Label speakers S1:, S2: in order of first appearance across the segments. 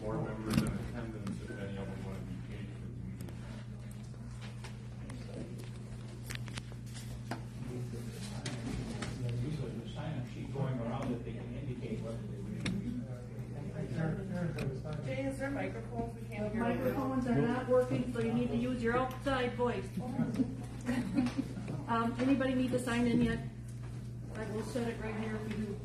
S1: board members in attendance if any of them want to be paid for the meeting.
S2: Usually the sign-up sheet going around that they can indicate whether they really.
S3: Jay, is there microphones? We can't
S4: The
S3: hear you.
S4: microphones are not working, so you need to use your outside voice. Anybody need to sign in yet? I will set it right here if you do.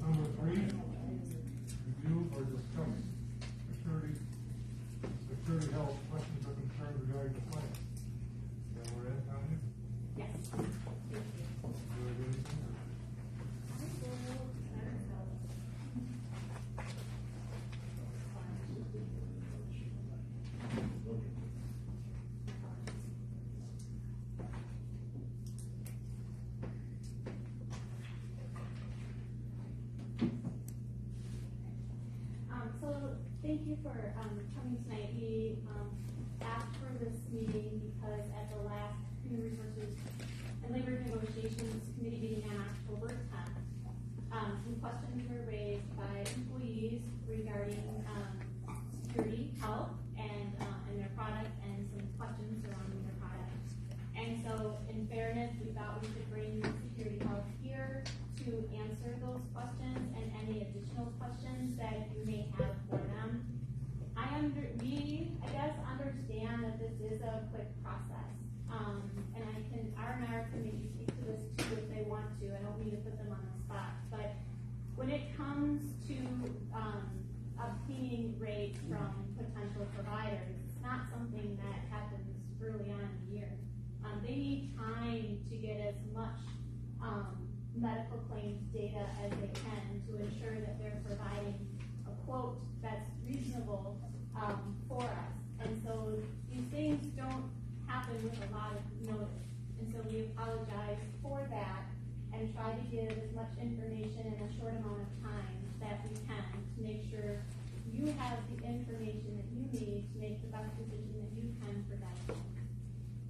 S5: Number 3, review or discuss security health questions or concerns regarding the plan. Is that where we're at, Tanya?
S6: Yes.
S5: Do you have anything?
S6: So thank you for coming tonight. We asked for this meeting because at the last Human Resources and Labor Negotiations Committee meeting on October 10th, some questions were raised by employees regarding security health and their product, and some questions surrounding their product. And so, in fairness, we thought we should bring security health here to answer those questions and any additional questions that you may have for them. We understand that this is a quick process. And R&R can maybe speak to this too if they want to. I don't mean to put them on the spot, but when it comes to obtaining rates from potential providers, it's not something that happens early on in the year. They need time to get as much medical claims data as they can to ensure that they're providing a quote that's reasonable for us. And so these things don't happen with a lot of notice. And so we apologize for that and try to give as much information in a short amount of time that we can to make sure you have the information that you need to make the best decision that you can for that.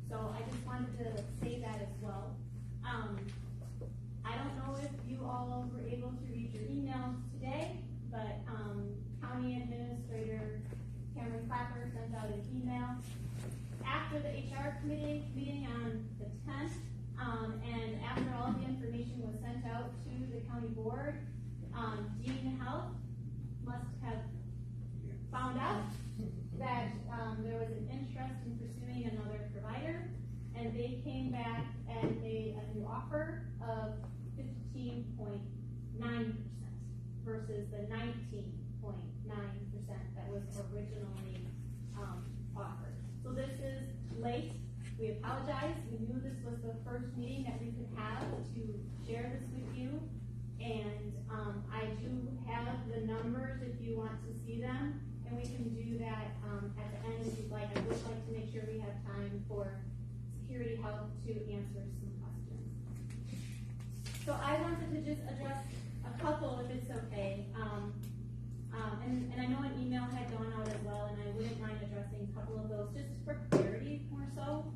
S6: So I just wanted to say that as well. I don't know if you all were able to read your emails today, but County Administrator Cameron Clapper sent out an email after the HR committee meeting on the 10th, and after all the information was sent out to the county board, Dean Health must have found out that there was an interest in pursuing another provider, and they came back and made a new offer of 15.9% versus the 19.9% that was originally offered. So this is late. We apologize. We knew this was the first meeting that we could have to share this with you, and I do have the numbers if you want to see them, and we can do that at the end if you'd like. I would like to make sure we have time for Security Health to answer some questions. So I wanted to just address a couple, if it's okay. And I know an email had gone out as well, and I wouldn't mind addressing a couple of those just for clarity more so.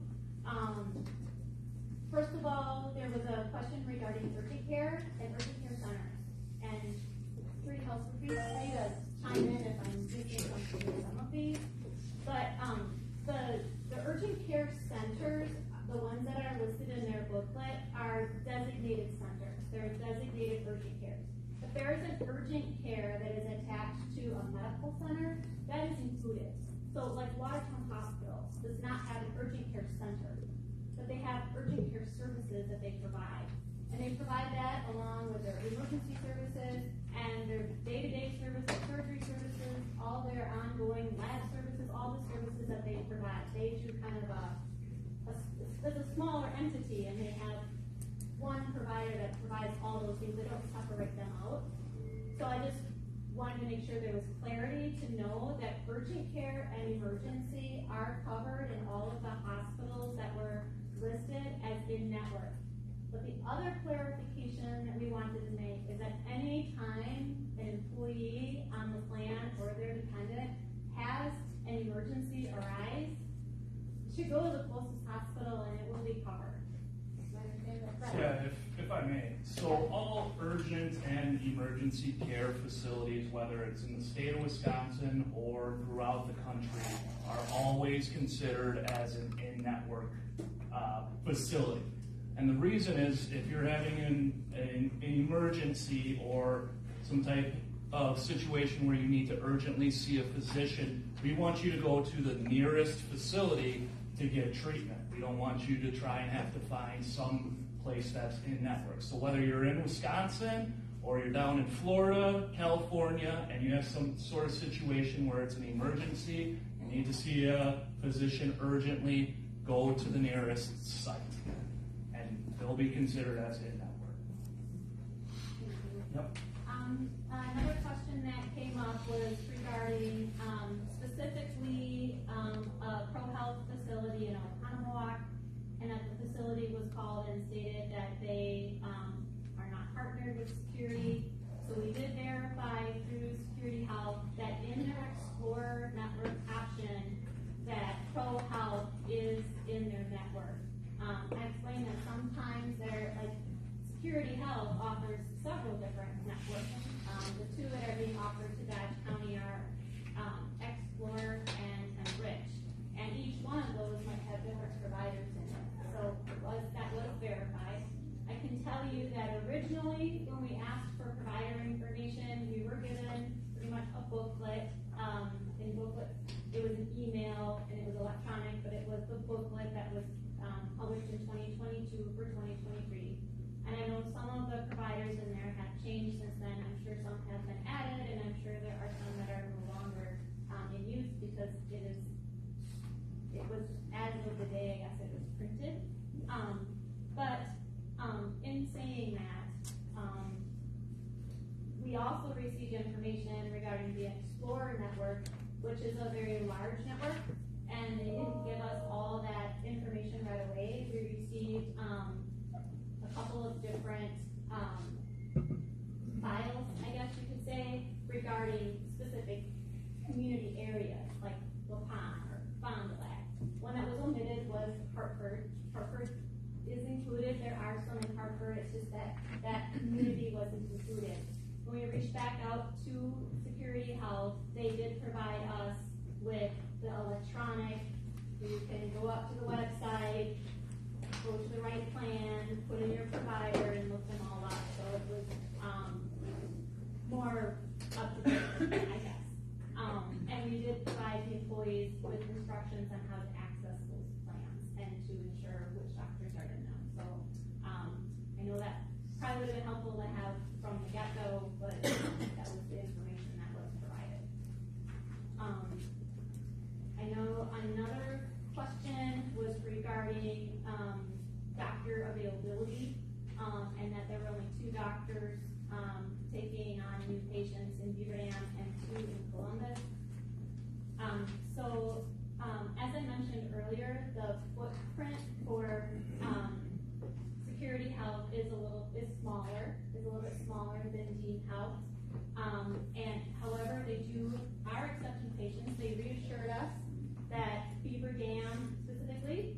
S6: First of all, there was a question regarding urgent care and urgent care centers. And Security Health, feel free to chime in if I'm missing something with some of these. But the urgent care centers, the ones that are listed in their booklet, are designated centers. They're designated urgent cares. If there is an urgent care that is attached to a medical center, that is included. So like Watertown Hospital does not have an urgent care center, but they have urgent care services that they provide. And they provide that along with their emergency services and their day-to-day services, surgery services, all their ongoing lab services, all the services that they provide. They do kind of it's a smaller entity, and they have one provider that provides all those things. They don't separate them out. So I just wanted to make sure there was clarity to know that urgent care and emergency are covered in all of the hospitals that were listed as in-network. But the other clarification that we wanted to make is that any time an employee on the plan or their dependent has an emergency arise, should go to the closest hospital and it will be covered.
S7: urgent and emergency care facilities, whether it's in the state of Wisconsin or throughout the country, are always considered as an in-network facility. And the reason is, if you're having an emergency or some type of situation where you need to urgently see a physician, we want you to go to the nearest facility to get treatment. We don't want you to try and have to find some place that's in network. So whether you're in Wisconsin or you're down in Florida, California, and you have some sort of situation where it's an emergency, you need to see a physician urgently, go to the nearest site. And they'll be considered as in network. Yep.
S6: Another question that came up was regarding specifically a ProHealth facility in Oconomowoc, and that the facility was called and stated that they are not partnered with Security. So we did verify through Security Health that in their Explorer network option, that ProHealth is in their network. I explained that sometimes they're like Security Health offers several different networks. The two that are being offered to Dodge County are Explorer and Rich, and each one of those might have different providers in it. So that was verified. I can tell you that originally, when we asked for provider information, we were given pretty much a booklet. In booklet, it was an email and it was electronic, but it was the booklet that was published in 2022 for 2023. And I know some of the providers in there have changed since then. I'm sure some have been added, and I'm sure there are some that are no longer in use because it was as of the day, I guess it was printed. In saying that, we also received information regarding the Explorer network, which is a very large network, and they didn't give us all that information right away. We received a couple of different files, I guess you could say, regarding specific community areas like Waupun or Fond du Lac. One that was omitted was Hartford. Hartford is included. There are some in Hartford. It's just that that community wasn't included. When we reached back out to Security Health, they did provide us with the electronic. You can go up to the website, go to the right plan, put in your provider, and look them all up. So it was more up to date, I guess. And we did provide the employees with instructions on how to access those plans and to ensure which doctors are in them. So I know that probably would have been helpful to have from the get-go, but that was the information that was provided. I know another question was regarding doctor availability, and that there were only 2 doctors taking on new patients in Beaver Dam and 2 in Columbus. As I mentioned earlier, the footprint for Security Health is a little bit smaller than Dean Health. And however, they are accepting patients. They reassured us that Beaver Dam specifically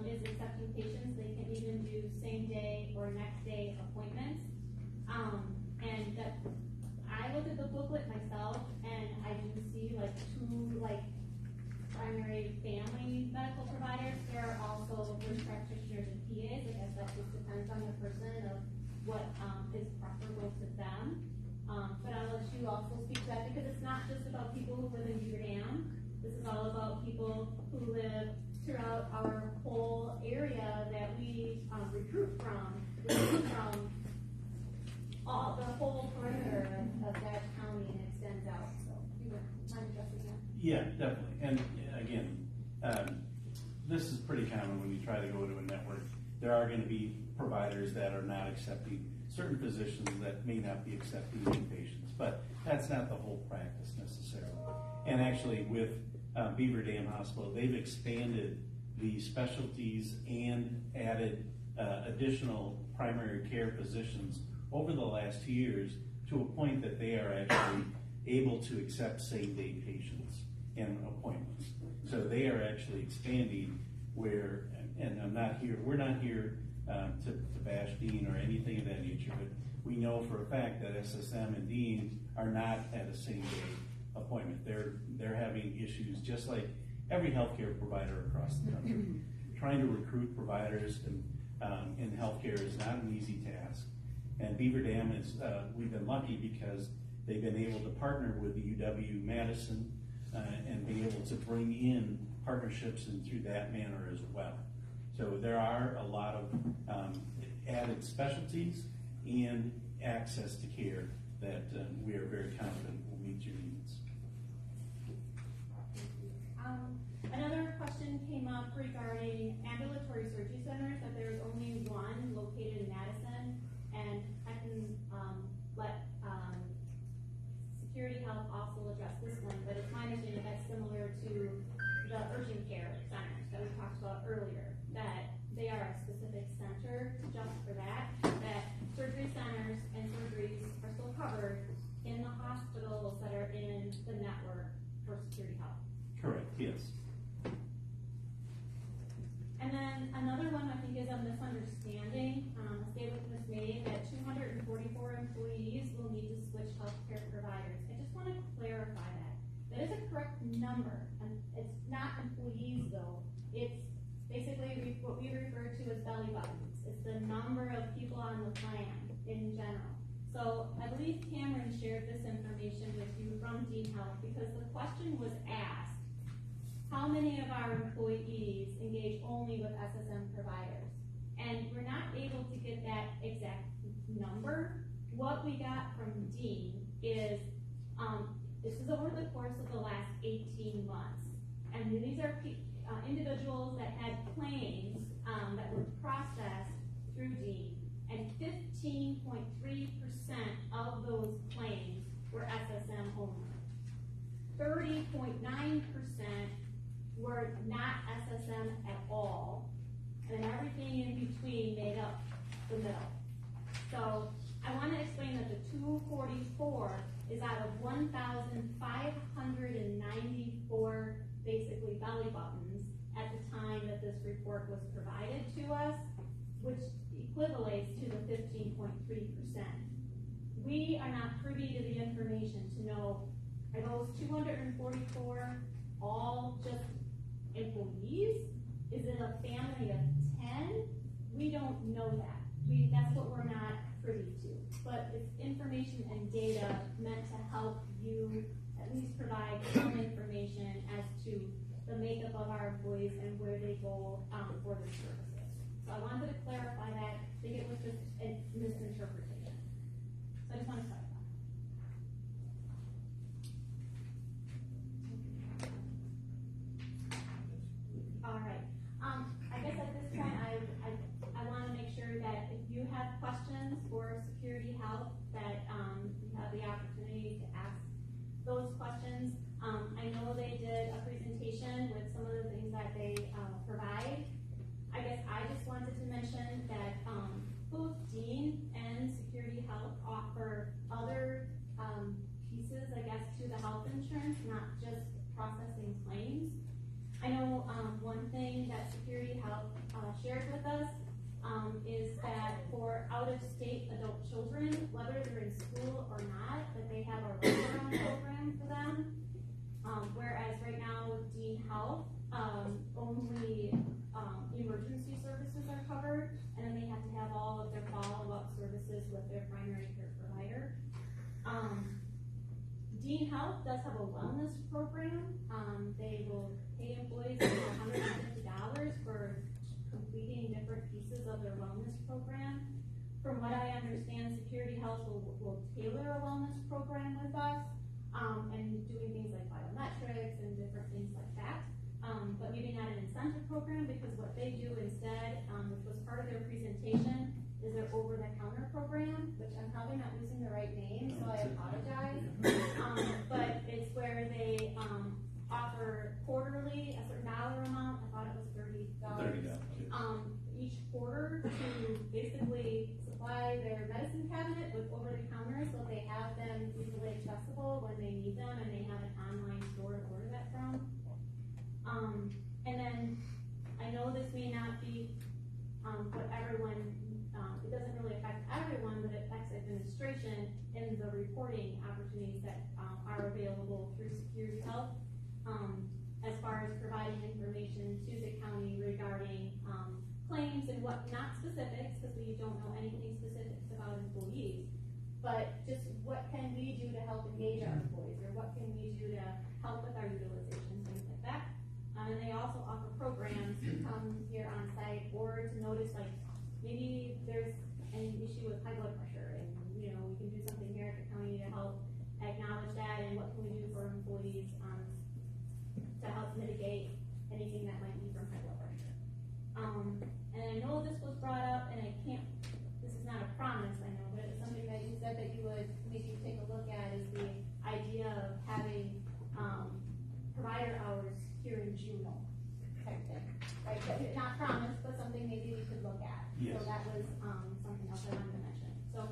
S6: is accepting patients. They can even do same day or next day appointments. And that I looked at the booklet myself, and I do see 2 primary family medical providers. There are also nurse practitioners and PAs. I guess that just depends on the person of what is preferable to them. But I'll let you also speak to that, because it's not just about people who live in Beaver Dam. This is all about people who live throughout our whole area that we recruit from. All the whole perimeter of Dodge County and extends out. So you want to address it again?
S8: Yeah, definitely. And again, this is pretty common when you try to go to a network. There are going to be providers that are not accepting certain physicians that may not be accepting new patients, but that's not the whole practice necessarily. And actually with Beaver Dam Hospital, they've expanded the specialties and added additional primary care physicians over the last 2 years to a point that they are actually able to accept same-day patients and appointments. So they are actually expanding where, and we're not here to bash Dean or anything of that nature, but we know for a fact that SSM and Dean are not at a same-day appointment. They're having issues just like every healthcare provider across the country. Trying to recruit providers in healthcare is not an easy task. And Beaver Dam is, we've been lucky because they've been able to partner with the UW-Madison and be able to bring in partnerships and through that manner as well. So there are a lot of added specialties and access to care that we are very confident will meet your needs.
S6: Another question came up regarding ambulatory surgery centers, that there's only one located in Madison, and I can let Security Health also address this one, but it's my understanding that's similar to the urgent care centers that we talked about earlier, that they are a specific center just for that surgery centers and surgeries are still covered in the hospitals that are in the network for Security Health.
S8: Correct, yes.
S6: And then another one I think is a misunderstanding. A statement was made that 244 employees will need to switch healthcare providers. I just want to clarify that. That is a correct number. And it's not employees though. It's basically what we refer to as belly buttons. It's the number of people on the plan in general. So I believe Cameron shared this information with you from Dean Health because the question was asked, how many of our employees engage only with SSM providers? And we're not able to get that exact number. What we got from Dean is, this is over the course of the last 18 months. And these are individuals that had claims that were processed through Dean. And 15.3% of those claims were SSM only. 30.9% were not SSM at all, and everything in between made up the middle. So I want to explain that the 244 is out of 1,594 basically belly buttons at the time that this report was provided to us, which equivalates to the 15.3%. We are not privy to the information to know, are those 244 all just employees? Is it a family of 10? We don't know that. That's what we're not privy to. But it's information and data meant to help you at least provide some information as to the makeup of our employees and where they go for their services. So I wanted to clarify that. I think it was just a misinterpretation. So I just want to clarify. All right. I guess at this point, I want to make sure that if you have questions for Security Health, that you have the opportunity to ask those questions. I know they did a presentation with some of the things that they provide. I guess I just wanted to mention that both Dean and Security Health offer other pieces, I guess, to the health insurance, not just processing claims. I know one thing that Security Health shared with us is that for out-of-state adult children, whether they're in school or not, that they have a wraparound program for them. Whereas right now with Dean Health, only emergency services are covered, and then they have to have all of their follow-up services with their primary care provider. Dean Health does have a wellness program. They will pay employees $150 for completing different pieces of their wellness program. From what I understand, Security Health will tailor a wellness program with us, and doing things like biometrics and different things like that. But maybe not an incentive program, because what they do instead, which was part of their presentation, is their over-the-counter program, which I'm probably not using the right name, so I apologize. But it's where they offer quarterly a certain dollar amount. I thought it was $30. Each quarter to basically supply their medicine cabinet with over-the-counter, so they have them easily accessible when they need them, and they have an online store to order that from. And then I know this may not be what everyone, it doesn't really affect everyone, but it affects administration in the reporting opportunities that are available through Security Health. As far as providing information to the county regarding claims and what, not specifics, because we don't know anything specifics about employees, but just what can we do to help engage our employees, or what can we do to help with our utilization, things like that. And they also offer programs to come here on site, or to notice, like, maybe there's any issue with high blood pressure, and, you know, we can do something here at the county to help acknowledge that, and what can we do for employees, to help mitigate anything that might be from high blood pressure. And I know this was brought up, and this is not a promise, I know, but it's something that you said that you would maybe take a look at, is the idea of having, provider hours here in Juneau type thing. Right, but not promise, but something maybe we could look at.
S8: Yes.
S6: So that was, something else I wanted to mention. So,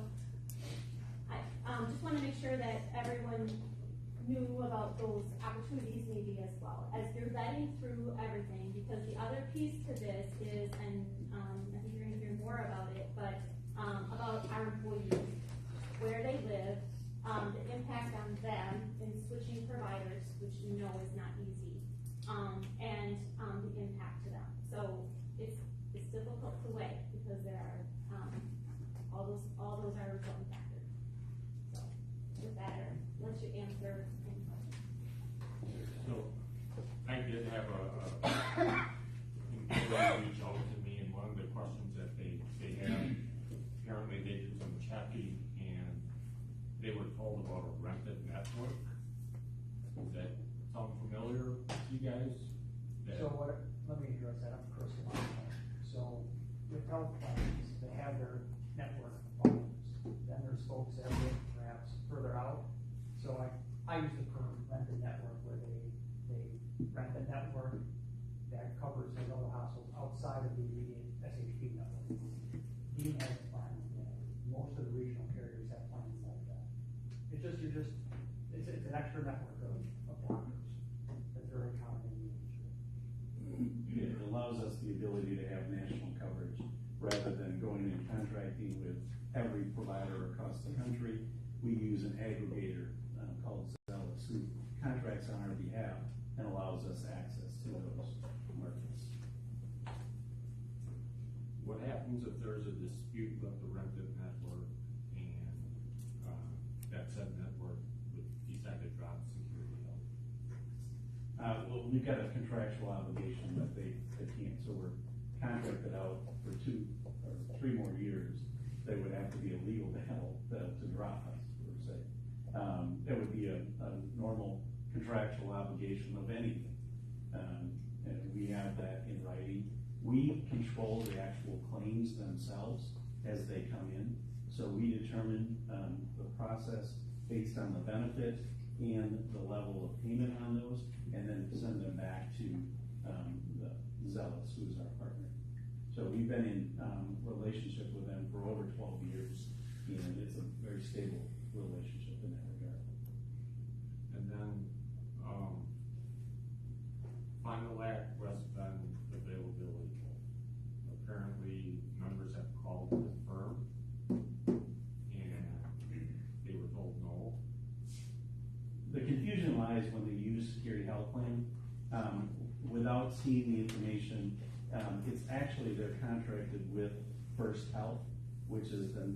S6: I, just wanna make sure that everyone knew about those opportunities maybe as well, as you're vetting through everything, because the other piece to this is, and, I think you're gonna hear more about it, but, about our employees, where they live, the impact on them in switching providers, which you know is not easy, and, the impact to them. So, it's difficult to weigh, because there are, all those are important factors. So, with that, I'll let you answer any questions.
S1: So, I did have employee reach out to me, and one of the questions that they have, apparently they did some checking, and they were told about a rented network. Does that sound familiar to you guys?
S2: So let me address that, I'm Chris Lamont. So with health plans, they have their network volumes. Then there's folks that live perhaps further out. So I use the term rented network, where they rent a network that covers those other hospitals outside of the immediate SHP network. Dean has a plan, most of the regional carriers have plans like that. It's an extra network of doctors that they're accommodating the industry.
S8: It allows us the ability to have national coverage, rather than going and contracting with every provider across the country. We use an aggregator called Zealous, who contracts on our behalf and allows us access to those markets.
S1: What happens if there's a dispute with the rented network, and, that said network would decide to drop Security Health?
S8: Well, we've got a contractual obligation that they can't, so we're contracted out for 2 or 3 more years. They would have to be illegal to help, to drop us, per se. That would be a normal contractual obligation of anything. And we have that in writing. We control the actual claims themselves as they come in. So we determine, the process based on the benefit and the level of payment on those, and then send them back to, the Zealous, who is our partner. So we've been in, relationship with them for over 12 years, and it's a very stable relationship in that regard.
S1: And then, final act, West Bend availability. Apparently, members have called to confirm, and they were told no.
S8: The confusion lies when they use Security Health Plan, without seeing the information. It's actually, they're contracted with First Health, which is the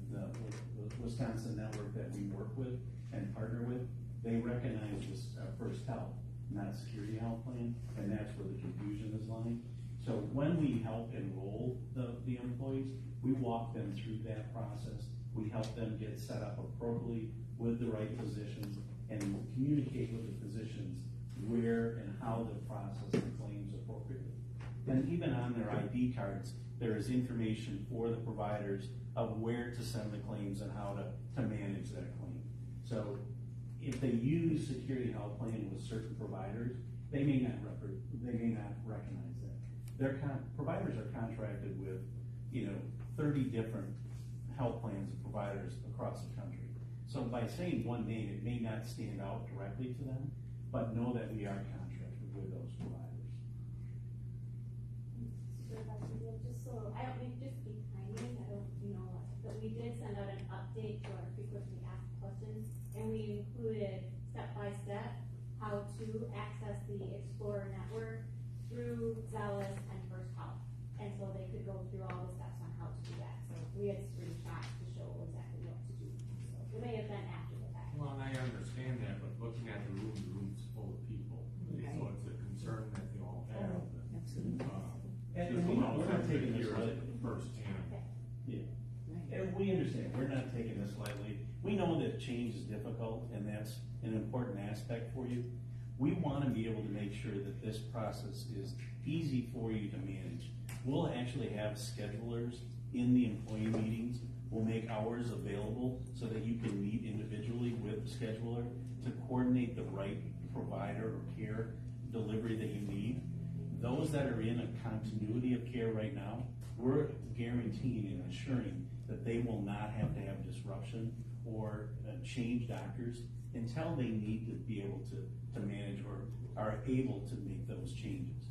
S8: Wisconsin network that we work with and partner with. They recognize this, First Health, not Security Health Plan, and that's where the confusion is lying. So when we help enroll the employees, we walk them through that process. We help them get set up appropriately with the right physicians, and communicate with the physicians where and how to process the claims appropriately. And even on their ID cards, there is information for the providers of where to send the claims and how to manage that claim. So if they use Security Health Plan with certain providers, they may not recognize that. Their providers are contracted with, 30 different health plans and providers across the country. So by saying one name, it may not stand out directly to them, but know that we are contracted with those providers.
S6: Just So I don't think just be timing, I don't, but we did send out an update to our frequently asked questions, and we included step by step how to access the Explorer network through Zealous and First Health. And so they could go through all the steps on how to do that. So we had screenshots to show exactly what to do. So it may have been after the fact.
S1: Well, and I understand that, but looking at the room's full of people, so it's a concern that they all have.
S4: Absolutely.
S8: And
S1: Just allows
S8: we're
S1: them
S8: not
S1: to
S8: taking this
S1: hear
S8: lightly.
S1: it firsthand.
S6: Okay.
S8: Yeah. And we understand, we're not taking this lightly. We know that change is difficult, and that's an important aspect for you. We wanna be able to make sure that this process is easy for you to manage. We'll actually have schedulers in the employee meetings. We'll make hours available so that you can meet individually with the scheduler to coordinate the right provider or care delivery that you need. Those that are in a continuity of care right now, we're guaranteeing and assuring that they will not have to have disruption or change doctors until they need to be able to manage or are able to make those changes.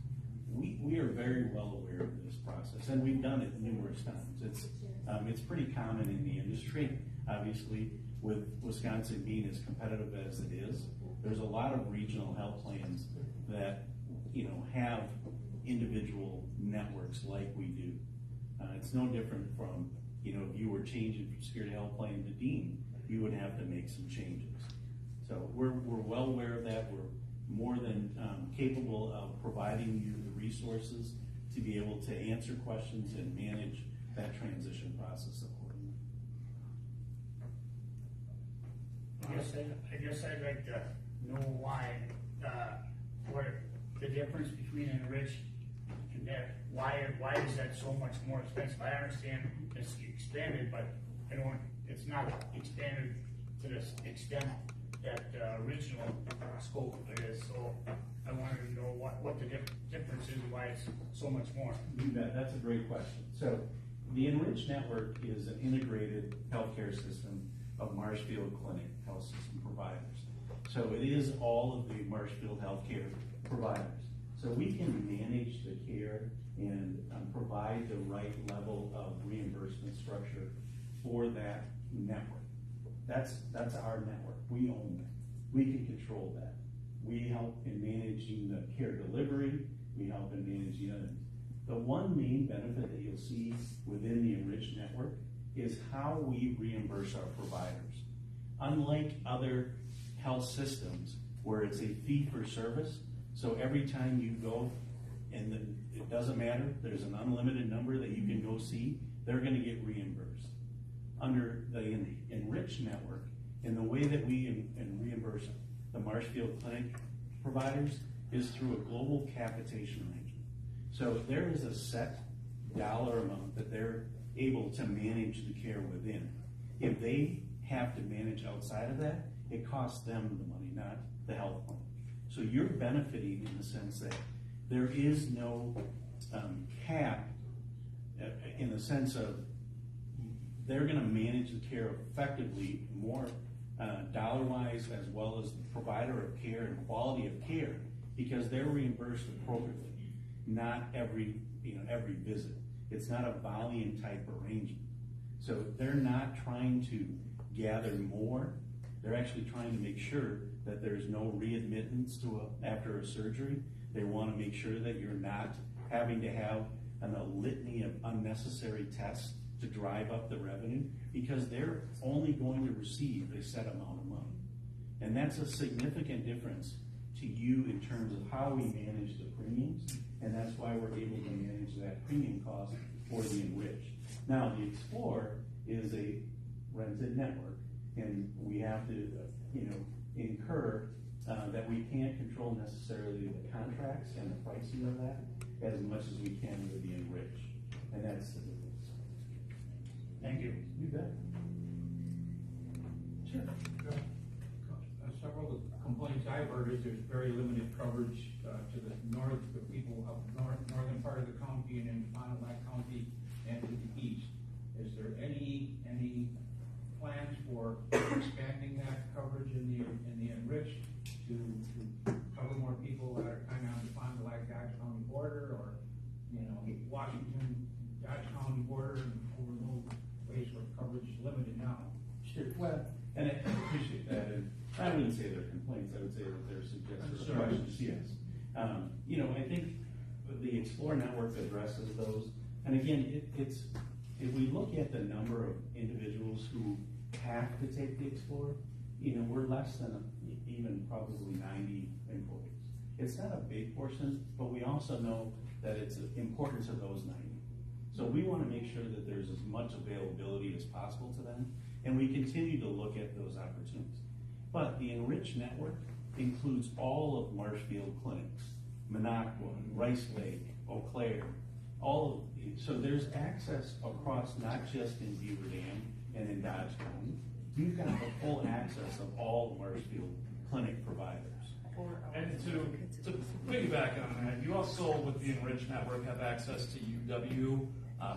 S8: We are very well aware of this process, and we've done it numerous times. It's pretty common in the industry. Obviously, with Wisconsin being as competitive as it is, there's a lot of regional health plans that, have individual networks like we do. It's no different from, if you were changing from Security Health Plan to Dean, you would have to make some changes. So we're well aware of that. We're more than capable of providing you the resources to be able to answer questions and manage that transition process accordingly.
S9: I guess I'd like to know why, what the difference between enriched and that, why is that so much more expensive? I understand it's expanded, but it's not expanded to the extent that original scope is, so I wanted to know what the difference is, why it's so much more.
S8: You bet, that's a great question. So the Enrich Network is an integrated healthcare system of Marshfield Clinic health system providers. So it is all of the Marshfield healthcare providers. So we can manage the care and provide the right level of reimbursement structure for that network. That's our network. We own that. We can control that. We help in managing the care delivery. We help in managing other. The one main benefit that you'll see within the Enriched Network is how we reimburse our providers. Unlike other health systems where it's a fee for service, so every time you go, and it doesn't matter, there's an unlimited number that you can go see, they're gonna get reimbursed. Under the Enriched Network, and the way that we reimburse the Marshfield Clinic providers is through a global capitation arrangement. So there is a set dollar amount that they're able to manage the care within. If they have to manage outside of that, it costs them the money, not the health plan. So you're benefiting in the sense that there is no cap in the sense of they're gonna manage the care effectively more dollar-wise as well as the provider of care and quality of care because they're reimbursed appropriately, not every visit. It's not a volume type arrangement. So they're not trying to gather more. They're actually trying to make sure that there's no readmittance after a surgery. They want to make sure that you're not having to have a litany of unnecessary tests to drive up the revenue because they're only going to receive a set amount of money. And that's a significant difference to you in terms of how we manage the premiums, and that's why we're able to manage that premium cost for the Enriched. Now, the Explore is a rented network, and we have to, incur that we can't control necessarily the contracts and the pricing of that as much as we can with the Enriched, and that's the difference.
S9: Thank you.
S8: You bet. Sure.
S5: Several of the complaints I've heard is there's very limited coverage to the north, the people up northern part of the county and in Fond du Lac County and to the east. Is there any plans for expanding that coverage in the Enriched to cover more people that are kind of on the Fond du Lac County border or, Washington, Dodge County border and over those ways where coverage is limited now.
S8: Sure. Well, and I appreciate that, and I wouldn't say they're complaints, I would say that they're suggestions or questions, yes. You know, I think the Explore network addresses those, and again, it's, if we look at the number of individuals who have to take the Explore, you know, we're less than even probably 90 employees. It's not a big portion, but we also know that it's important to those 90. So we want to make sure that there's as much availability as possible to them, and we continue to look at those opportunities. But the Enrich network includes all of Marshfield clinics, Minocqua, Rice Lake, Eau Claire, all of, so there's access across not just in Beaver Dam and in Dodge County. You've got the full access of all Marshfield clinic providers.
S7: And to piggyback on that, you also, with the Enrich Network, have access to UW,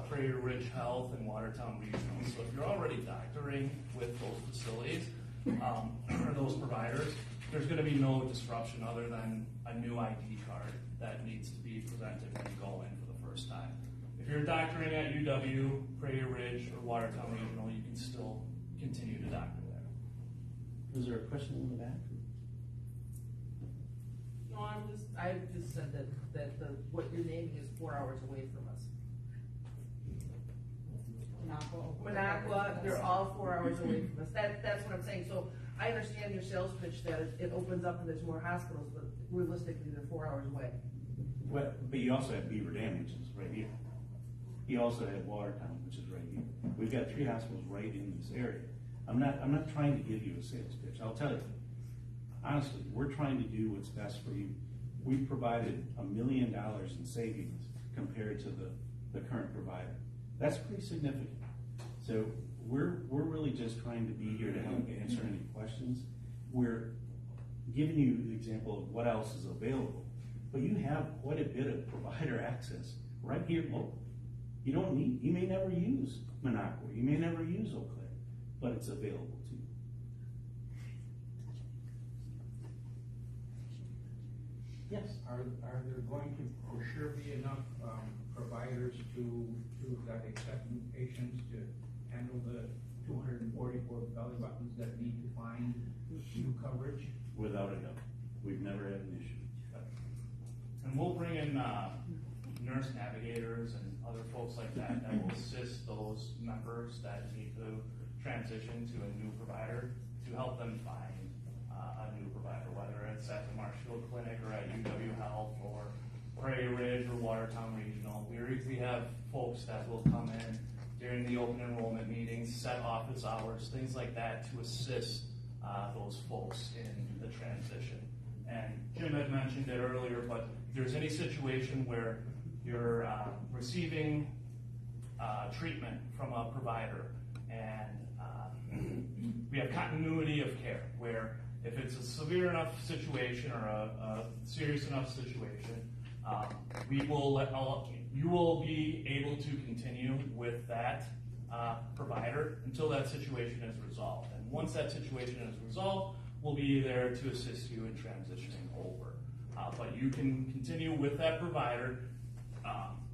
S7: Prairie Ridge Health, and Watertown Regional. So if you're already doctoring with those facilities, or those providers, there's gonna be no disruption other than a new ID card that needs to be presented when you go in for the first time. If you're doctoring at UW, Prairie Ridge, or Watertown Regional, you can still continue to doctor there.
S8: Was there a question in the back?
S3: No, I just said that what you're naming is 4 hours away from us. Minocqua, they're all 4 hours away from us. That's what I'm saying. So I understand your sales pitch that it opens up and there's more hospitals, but realistically, they're 4 hours away.
S8: Well, but you also have Beaver Dam, which is right here. You also have Watertown, which is right here. We've got 3 hospitals right in this area. I'm not trying to give you a sales pitch. I'll tell you, honestly, we're trying to do what's best for you. We've provided $1 million in savings compared to the current provider. That's pretty significant. So we're really just trying to be here to help answer any questions. We're giving you the example of what else is available, but you have quite a bit of provider access right here locally. You may never use Minocqua, you may never use Eau Claire, but it's available to you. Yes.
S5: Are there going to for sure be enough providers that accept new patients to handle the 244 belly buttons that need to find new coverage?
S8: Without a doubt. We've never had an issue.
S7: And we'll bring in nurse navigators and other folks like that will assist those members that need to transition to a new provider to help them find a new provider, whether it's at the Marshfield Clinic or at UW Health or Prairie Ridge or Watertown Regional. We have folks that will come in during the open enrollment meetings, set office hours, things like that to assist those folks in the transition. And Jim had mentioned it earlier, but if there's any situation where you're receiving treatment from a provider and we have continuity of care, where if it's a severe enough situation or a serious enough situation, you will be able to continue with that provider until that situation is resolved. And once that situation is resolved, we'll be there to assist you in transitioning over. But you can continue with that provider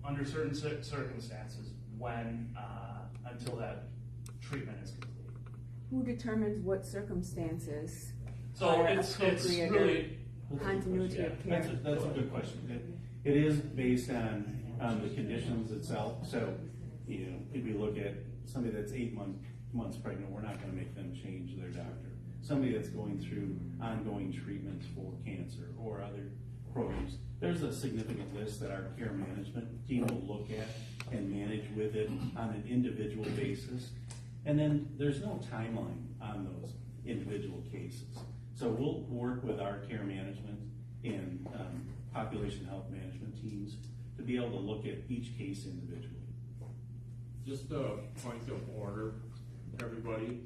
S7: under certain circumstances until that treatment is complete.
S10: Who determines what circumstances
S7: So
S10: are
S7: it's
S10: appropriate
S7: really
S10: continuity of care?
S8: That's a good question. It is based on the conditions itself. So, if you look at somebody that's 8 months pregnant, we're not going to make them change their doctor. Somebody that's going through ongoing treatments for cancer or other programs, there's a significant list that our care management team will look at and manage with it on an individual basis. And then there's no timeline on those individual cases. So we'll work with our care management and population health management teams to be able to look at each case individually.
S1: Just a point of order, everybody.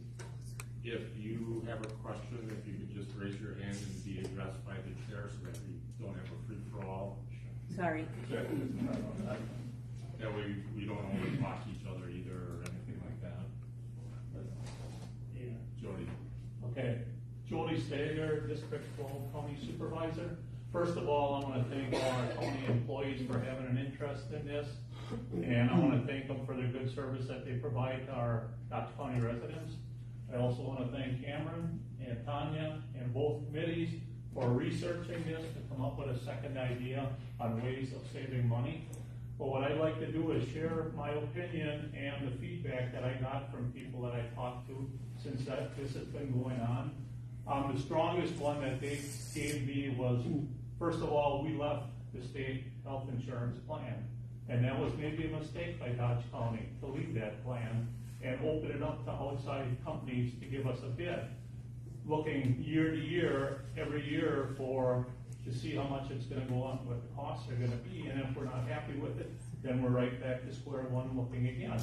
S1: If you have a question, if you could just raise your hand and be addressed by the chair so that we don't have a free-for-all.
S10: Sorry.
S1: That way we don't always block each other either or anything like that.
S11: Yeah.
S1: Jody.
S11: Okay, Jody Stager, District 12 County Supervisor. First of all, I wanna thank all our county employees for having an interest in this. And I wanna thank them for their good service that they provide to our Dutch County residents. I also wanna thank Cameron and Tanya and both committees for researching this to come up with a second idea on ways of saving money. But what I'd like to do is share my opinion and the feedback that I got from people that I talked to since this has been going on. The strongest one that they gave me was, first of all, we left the state health insurance plan. And that was maybe a mistake by Dodge County to leave that plan and open it up to outside companies to give us a bid. Looking year to year, every year to see how much it's gonna go on, what the costs are gonna be, and if we're not happy with it, then we're right back to square one looking again.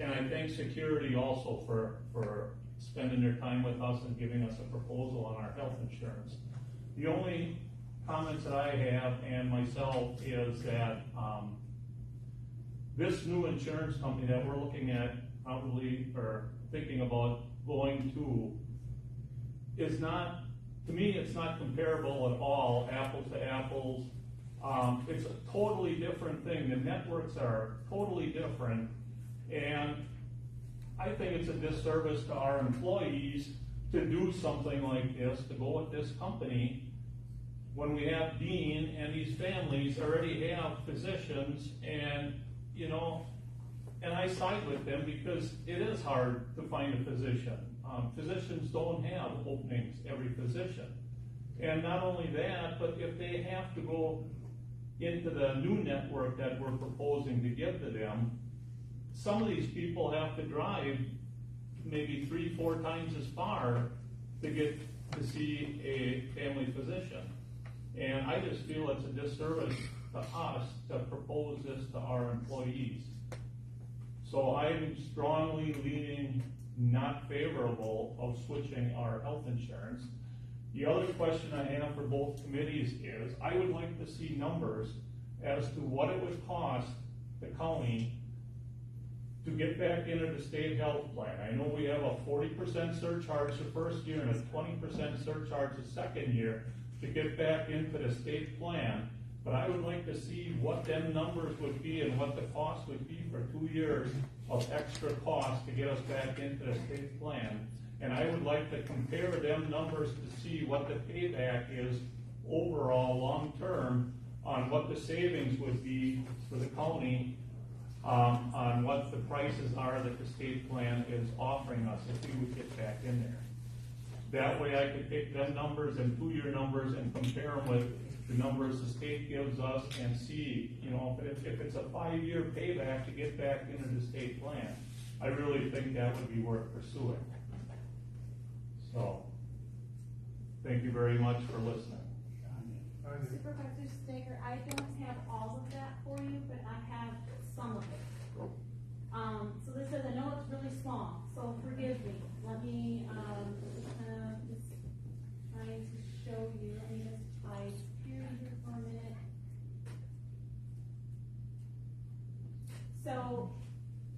S11: And I thank Security also for spending their time with us and giving us a proposal on our health insurance. The only comments that I have and myself is that, this new insurance company that we're looking at probably, or thinking about going to, is not, to me, it's not comparable at all, apples to apples. It's a totally different thing. The networks are totally different. And I think it's a disservice to our employees to do something like this, to go with this company, when we have Dean and these families already have physicians, and, you know, and I side with them because it is hard to find a physician. Physicians don't have openings, every physician. And not only that, but if they have to go into the new network that we're proposing to give to them, some of these people have to drive maybe 3-4 times as far to get to see a family physician. And I just feel it's a disservice to us to propose this to our employees. So I'm strongly leaning not favorable of switching our health insurance. The other question I have for both committees is, I would like to see numbers as to what it would cost the county to get back into the state health plan. I know we have a 40% surcharge the first year and a 20% surcharge the second year to get back into the state plan. But I would like to see what them numbers would be and what the cost would be for 2 years of extra cost to get us back into the state plan. And I would like to compare them numbers to see what the payback is overall, long-term, on what the savings would be for the county, on what the prices are that the state plan is offering us if we would get back in there. That way I could take them numbers and 2-year numbers and compare them with the numbers the state gives us and see, you know, if it's a 5-year payback to get back into the state plan. I really think that would be worth pursuing. So, thank you very much for listening.
S6: Supervisor Staker, I don't have all of that for you, but I have some of it. So this says, I know it's really small, so forgive me. Let me, just trying to show you, let me just hide here for a minute. So,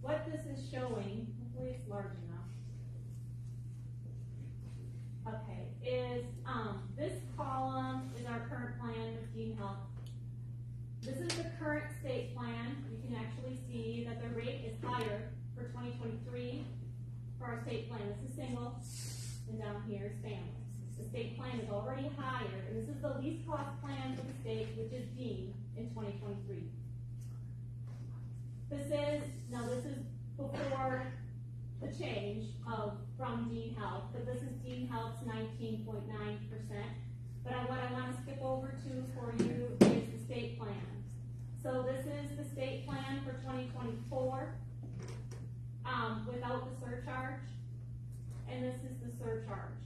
S6: what this is showing, hopefully it's large enough. Okay, is, this column is our current plan with Dean Health. This is the current state plan. You can actually see that the rate is higher for 2023 for our state plan. This is single, and down here is families. The state plan is already higher, and this is the least cost plan for the state, which is Dean in 2023. This is before the change from Dean Health, but this is Dean Health's 19.9%. But what I want to skip over to for you is the state plan. So this is the state plan for 2024 without the surcharge, and this is the surcharge.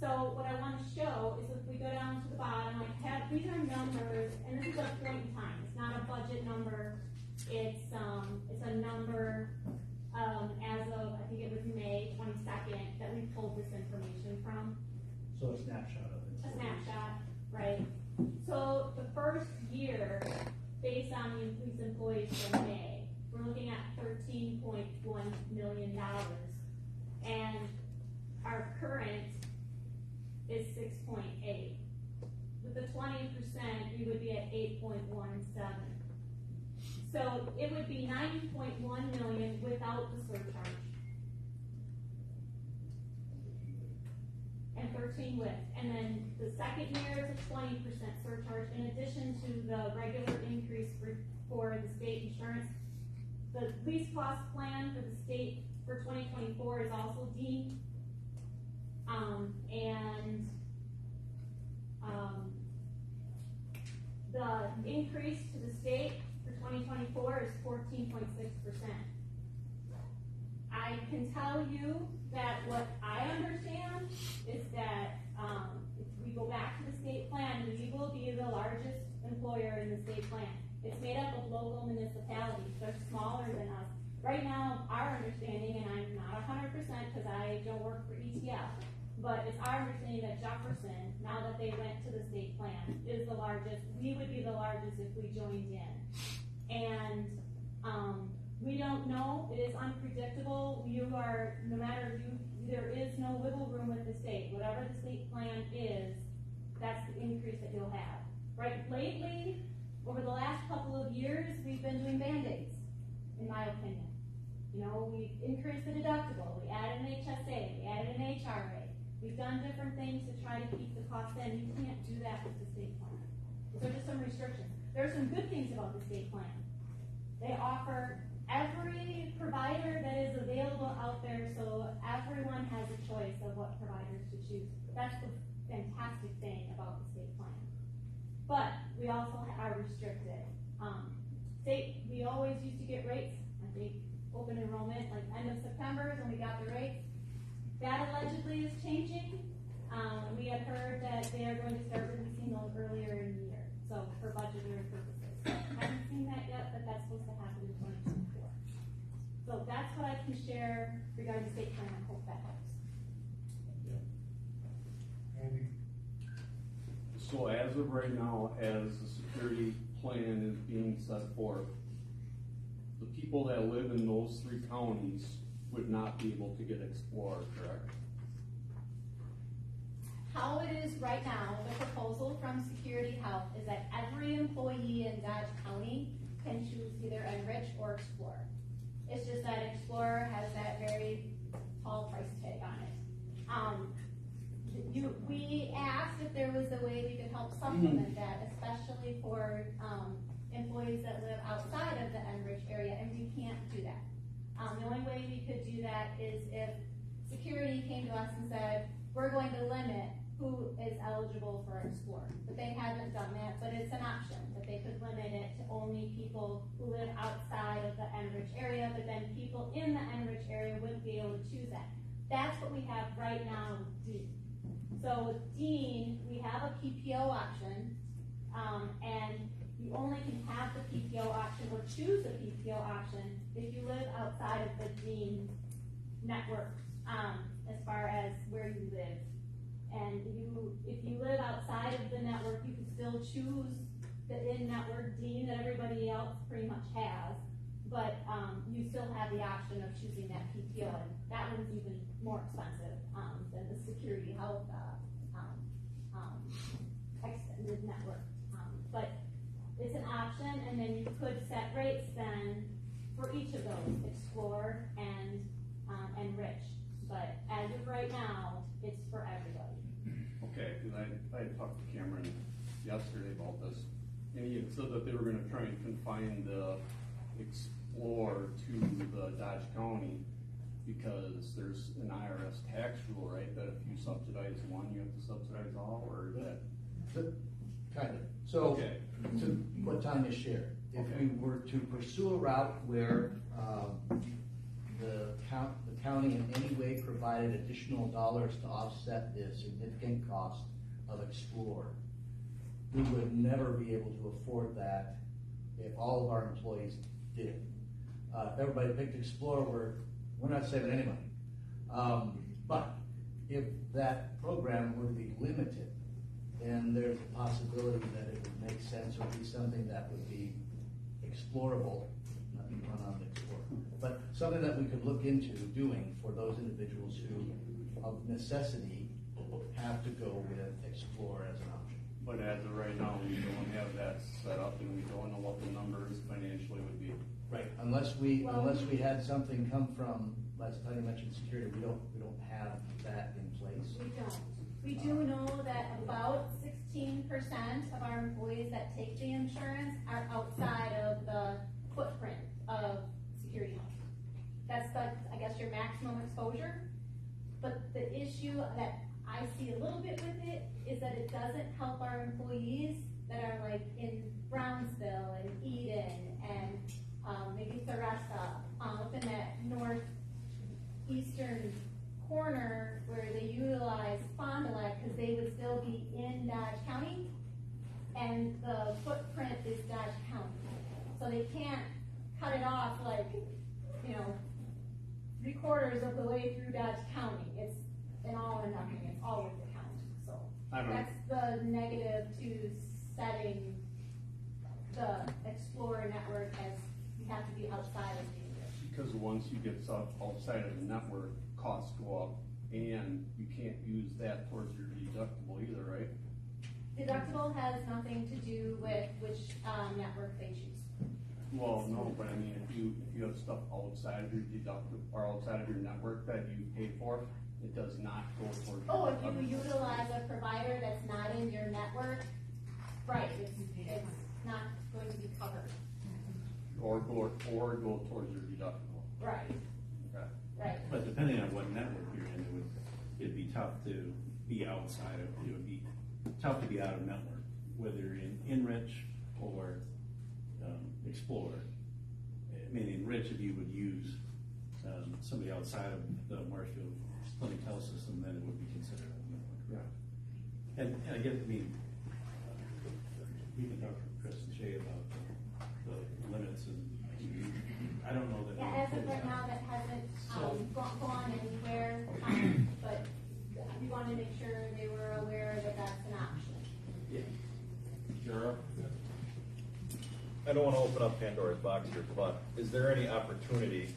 S6: So what I want to show is if we go down to the bottom, these are numbers, and this is a point in time. It's not a budget number. It's a number as of, I think it was May 22nd that we pulled this information from.
S9: So a snapshot of it.
S6: A snapshot, right? So the first year, based on these employees from May, we're looking at $13.1 million. And our current is 6.8. With the 20%, we would be at 8.17. So it would be 90.1 million without the surcharge. And 13 with. And then the second year is a 20% surcharge in addition to the regular increase for the state insurance. The lease cost plan for the state for 2024 is also deemed. The increase to the state for 2024 is 14.6%. I can tell you that what I understand is that if we go back to the state plan, we will be the largest employer in the state plan. It's made up of local municipalities, they're smaller than us. Right now, our understanding, and I'm not 100% because I don't work for ETF, but it's our understanding that Jefferson, now that they went to the state plan, is the largest. We would be the largest if we joined in. And we don't know, it is unpredictable. No matter there is no wiggle room with the state. Whatever the state plan is, that's the increase that you'll have. Right, lately, over the last couple of years, we've been doing Band-Aids, in my opinion. You know, we increased the deductible, we added an HSA, we added an HRA. We've done different things to try to keep the cost in. You can't do that with the state plan. So just some restrictions. There are some good things about the state plan. They offer every provider that is available out there, so everyone has a choice of what providers to choose. That's the fantastic thing about the state plan. But we also are restricted. We always used to get rates, I think, open enrollment, like end of September is when we got the rates. That allegedly is changing. We had heard that they are going to start releasing those earlier in the year, so for budgetary purposes. I haven't seen that yet, but that's supposed to happen in 2024. So that's what I can share regarding the state plan. I hope that helps.
S12: Andy?
S13: So as of right now, as the security plan is being set forth, the people that live in those 3 counties would not be able to get Explorer, correct?
S6: How it is right now, the proposal from Security Health is that every employee in Dodge County can choose either Enrich or Explorer. It's just that Explorer has that very tall price tag on it. We asked if there was a way we could help supplement that, especially for employees that live outside of the Enrich area, and we can't do that. The only way we could do that is if security came to us and said, we're going to limit who is eligible for Explorer. But they haven't done that, but it's an option, that they could limit it to only people who live outside of the Enrich area, but then people in the Enrich area wouldn't be able to choose that. That's what we have right now with Dean. So with Dean, we have a PPO option, and you only can have the PPO option or choose the PPO option if you live outside of the Dean network, as far as where you live. And if you live outside of the network, you can still choose the in-network Dean that everybody else pretty much has, but you still have the option of choosing that PPO, and that one's even more expensive than the Security Health extended network. But it's an option, and then you could set rates then for each of those, Explore and Enrich. But as of right now, it's for everybody.
S13: Okay, because I talked to Cameron yesterday about this, and he had said that they were gonna try and confine the Explorer to the Dodge County because there's an IRS tax rule, right, that if you subsidize one, you have to subsidize all, or is that?
S12: Kind of. So,
S13: Okay.
S12: to what Tanya shared, if
S13: Okay.
S12: we were to pursue a route where the county in any way provided additional dollars to offset the significant cost of Explorer, we would never be able to afford that if all of our employees did. If everybody picked Explorer, we're not saving any money. But if that program were to be limited, then there's a possibility that it would make sense or be something that would be explorable, not be run on the Explorer, but something that we could look into doing for those individuals who, of necessity, have to go with Explore as an option.
S13: But as of right now, we don't have that set up and we don't know what the numbers financially would be.
S12: Right. Unless we had something come from, last time you mentioned security, we don't have that in place.
S6: We don't. We do know that about 16% of our employees that take the insurance are outside of the footprint of Security Health. That's the, I guess, your maximum exposure. But the issue that I see a little bit with it is that it doesn't help our employees that are like in Brownsville and Eden and maybe Sarasa, up in that northeastern corner where they utilize Fond du Lac, because they would still be in Dodge County, and the footprint is Dodge County. So they can't cut it off like, 3/4 of the way through Dodge County. It's an all or nothing, it's all with the county, so. That's the negative to setting the Explorer network as you have to be outside of the English.
S13: Because once you get outside of the network, costs go up, and you can't use that towards your deductible either, right?
S6: Deductible has nothing to do with which network they choose.
S13: Well, no, but I mean, if you have stuff outside of your deductible, or outside of your network that you pay for, it does not go towards.
S6: Oh, if you utilize a provider that's not in your network, right, it's not going to be covered.
S13: Or go towards your deductible.
S6: Right,
S13: Okay.
S6: right.
S8: But depending on what network you're in, it'd be tough to be outside of, it would be tough to be out of network, whether you're in Enrich or Explorer. I mean, Enrich, if you would use somebody outside of the Marshfield Clinic Health System, then it would be considered a network.
S13: Yeah.
S8: And I guess, we can talk to Chris and Shay about the limits, and I don't know that.
S6: Yeah, as of right now, that hasn't gone anywhere, but we want to make sure they were aware that that's an option.
S8: Yeah.
S13: Sure.
S14: I don't want to open up Pandora's box here, but is there any opportunity,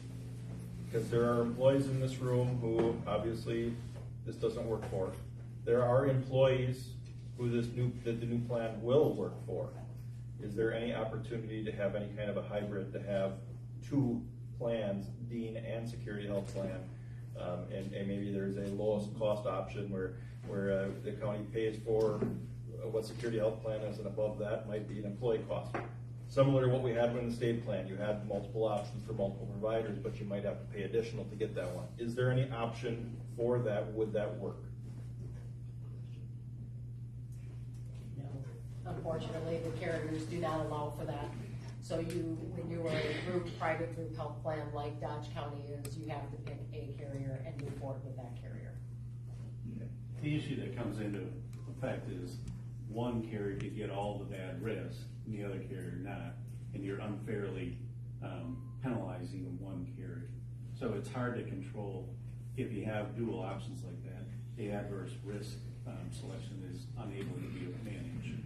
S14: because there are employees in this room who obviously this doesn't work for. There are employees who the new plan will work for. Is there any opportunity to have any kind of a hybrid, to have two plans, Dean and Security Health Plan, and maybe there's a lowest cost option where the county pays for what Security Health Plan is, and above that might be an employee cost. Similar to what we had in the state plan, you had multiple options for multiple providers, but you might have to pay additional to get that one. Is there any option for that? Would that work?
S15: No, unfortunately, the carriers do not allow for that. So when you are a private group health plan like Dodge County is, you have to pick a carrier and move forward with that carrier.
S8: The issue that comes into effect is one carrier could get all the bad risk, and the other carrier not, and you're unfairly penalizing one carrier. So it's hard to control if you have dual options like that. The adverse risk selection is unable to be managed.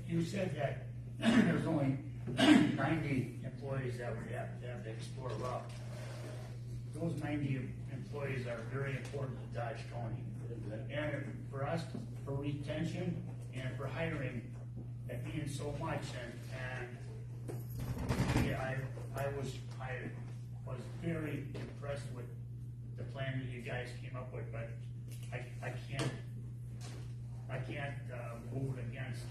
S9: You said that there's only 90 employees that would have to have the Explorer up. Those 90 employees are very important to Dodge County. And for us, for retention and for hiring, that means so much. And yeah, I was very impressed with the plan that you guys came up with, but I can't move against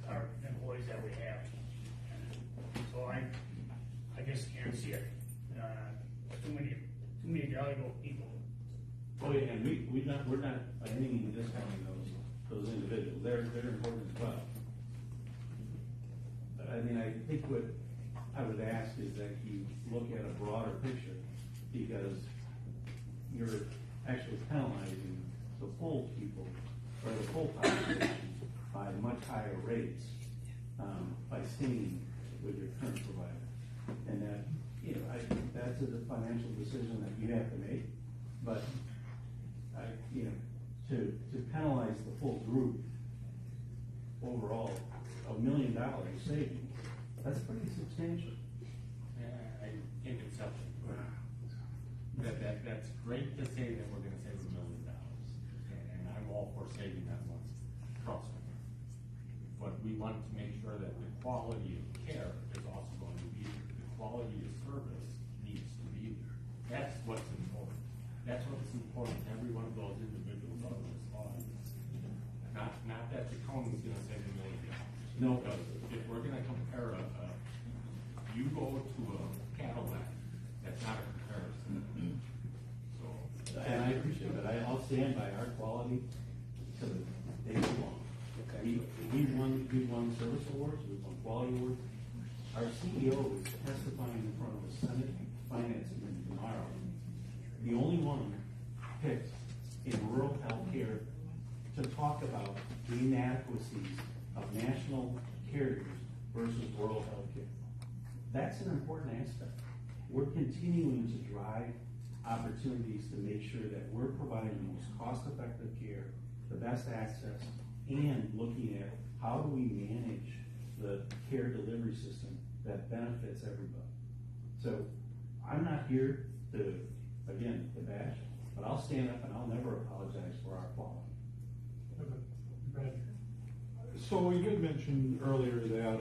S9: our employees that we have. So I just can't see it. Too many valuable people.
S8: Oh yeah, and we're not by any means discounting those individuals. They're important as well. But I mean, I think what I would ask is that you look at a broader picture, because you're actually penalizing the full people or the full population by much higher rates by staying with your current provider, and that that's a financial decision that you have to make. But to penalize the full group overall, $1 million savings, that's pretty substantial.
S1: I think it's up. That's great to say that we're gonna save $1 million, and I'm all for saving that money, trust me. But we want to make sure that the quality of care is also going to be there. The quality of service needs to be there. That's what's important. That's what's important to every one of those individuals on this line. Not that the county's gonna save $1 million.
S8: No.
S1: Because if we're gonna compare you go to a Cadillac, that's not a comparison. So.
S8: And I appreciate it, I'll stand by our quality to the day long. We've won service awards, we've won quality awards. Our CEO is testifying in front of the Senate Finance Committee tomorrow. The only one picked in rural healthcare to talk about the inadequacies of national carriers versus rural healthcare. That's an important aspect. We're continuing to drive opportunities to make sure that we're providing the most cost-effective care, the best access, and looking at how do we manage the care delivery system that benefits everybody. So I'm not here to, again, to bash, but I'll stand up and I'll never apologize for our quality.
S16: So you had mentioned earlier that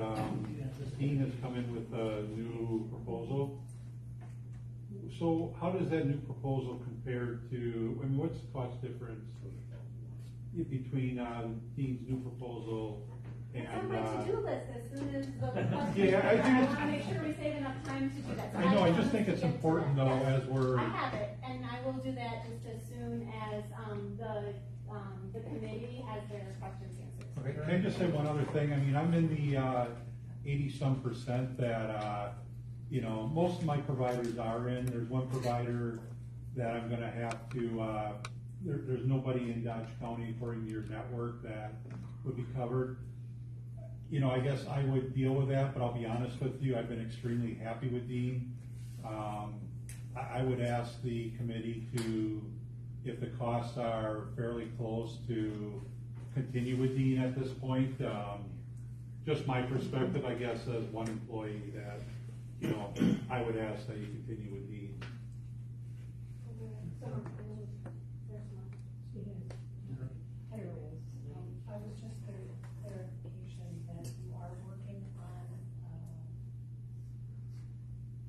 S16: Dean has come in with a new proposal. So how does that new proposal compare to, I mean, what's the cost difference between Dean's new proposal and?
S6: It's on my to-do list as soon as the question.
S16: Yeah,
S6: I want to make sure we save enough time to do that. So
S16: I know, I just
S6: want
S16: think
S6: to
S16: it's
S6: get to
S16: important
S6: that.
S16: though,
S6: Yes.
S16: as we're.
S6: I have it, and I will do that just as soon as, the committee has their questions answered.
S16: Okay, can I just say one other thing? I mean, I'm in the 80-some% that, you know, most of my providers are in. There's one provider that I'm gonna have to, there's nobody in Dodge County according to your network that would be covered. You know, I guess I would deal with that, but I'll be honest with you, I've been extremely happy with Dean. I would ask the committee to, if the costs are fairly close, to continue with Dean at this point. Just my perspective, I guess, as one employee that, you know, I would ask that you continue with Dean.
S17: I was just clarification that you are working on,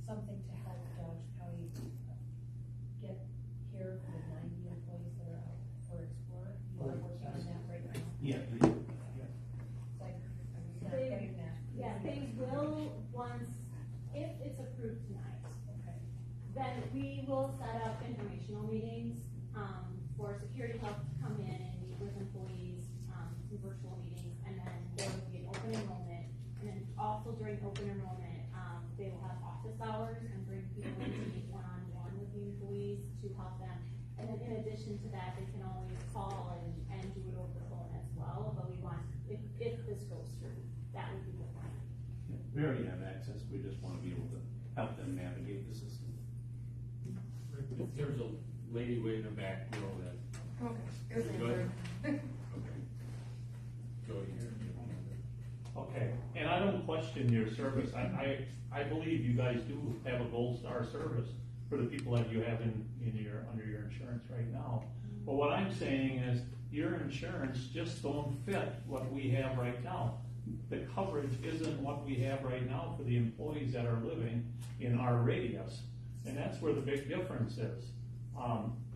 S17: something to help Dodge County get care for the 90 employees that are out for Explorer. You are working on that right now?
S8: Yeah.
S17: Like, I'm not getting that.
S6: Yeah, they will, once, if it's approved tonight.
S17: Okay.
S6: Then we will set up informational meetings, for Security Health to come in and meet with employees, some virtual meetings, and then there will be an open enrollment. And then also during open enrollment, they will have office hours and bring people in to meet one-on-one with the employees to help them. And then in addition to that, they can always call and do it over the phone as well, but we want, if this goes through, that would be the plan.
S8: We already have access, we just wanna be able to help them navigate the system.
S1: There's a lady way in the back row that.
S3: Okay.
S1: Good. Okay. Go here.
S11: Okay, and I don't question your service, I believe you guys do have a gold star service for the people that you have under your insurance right now. But what I'm saying is, your insurance just don't fit what we have right now. The coverage isn't what we have right now for the employees that are living in our radius, and that's where the big difference is.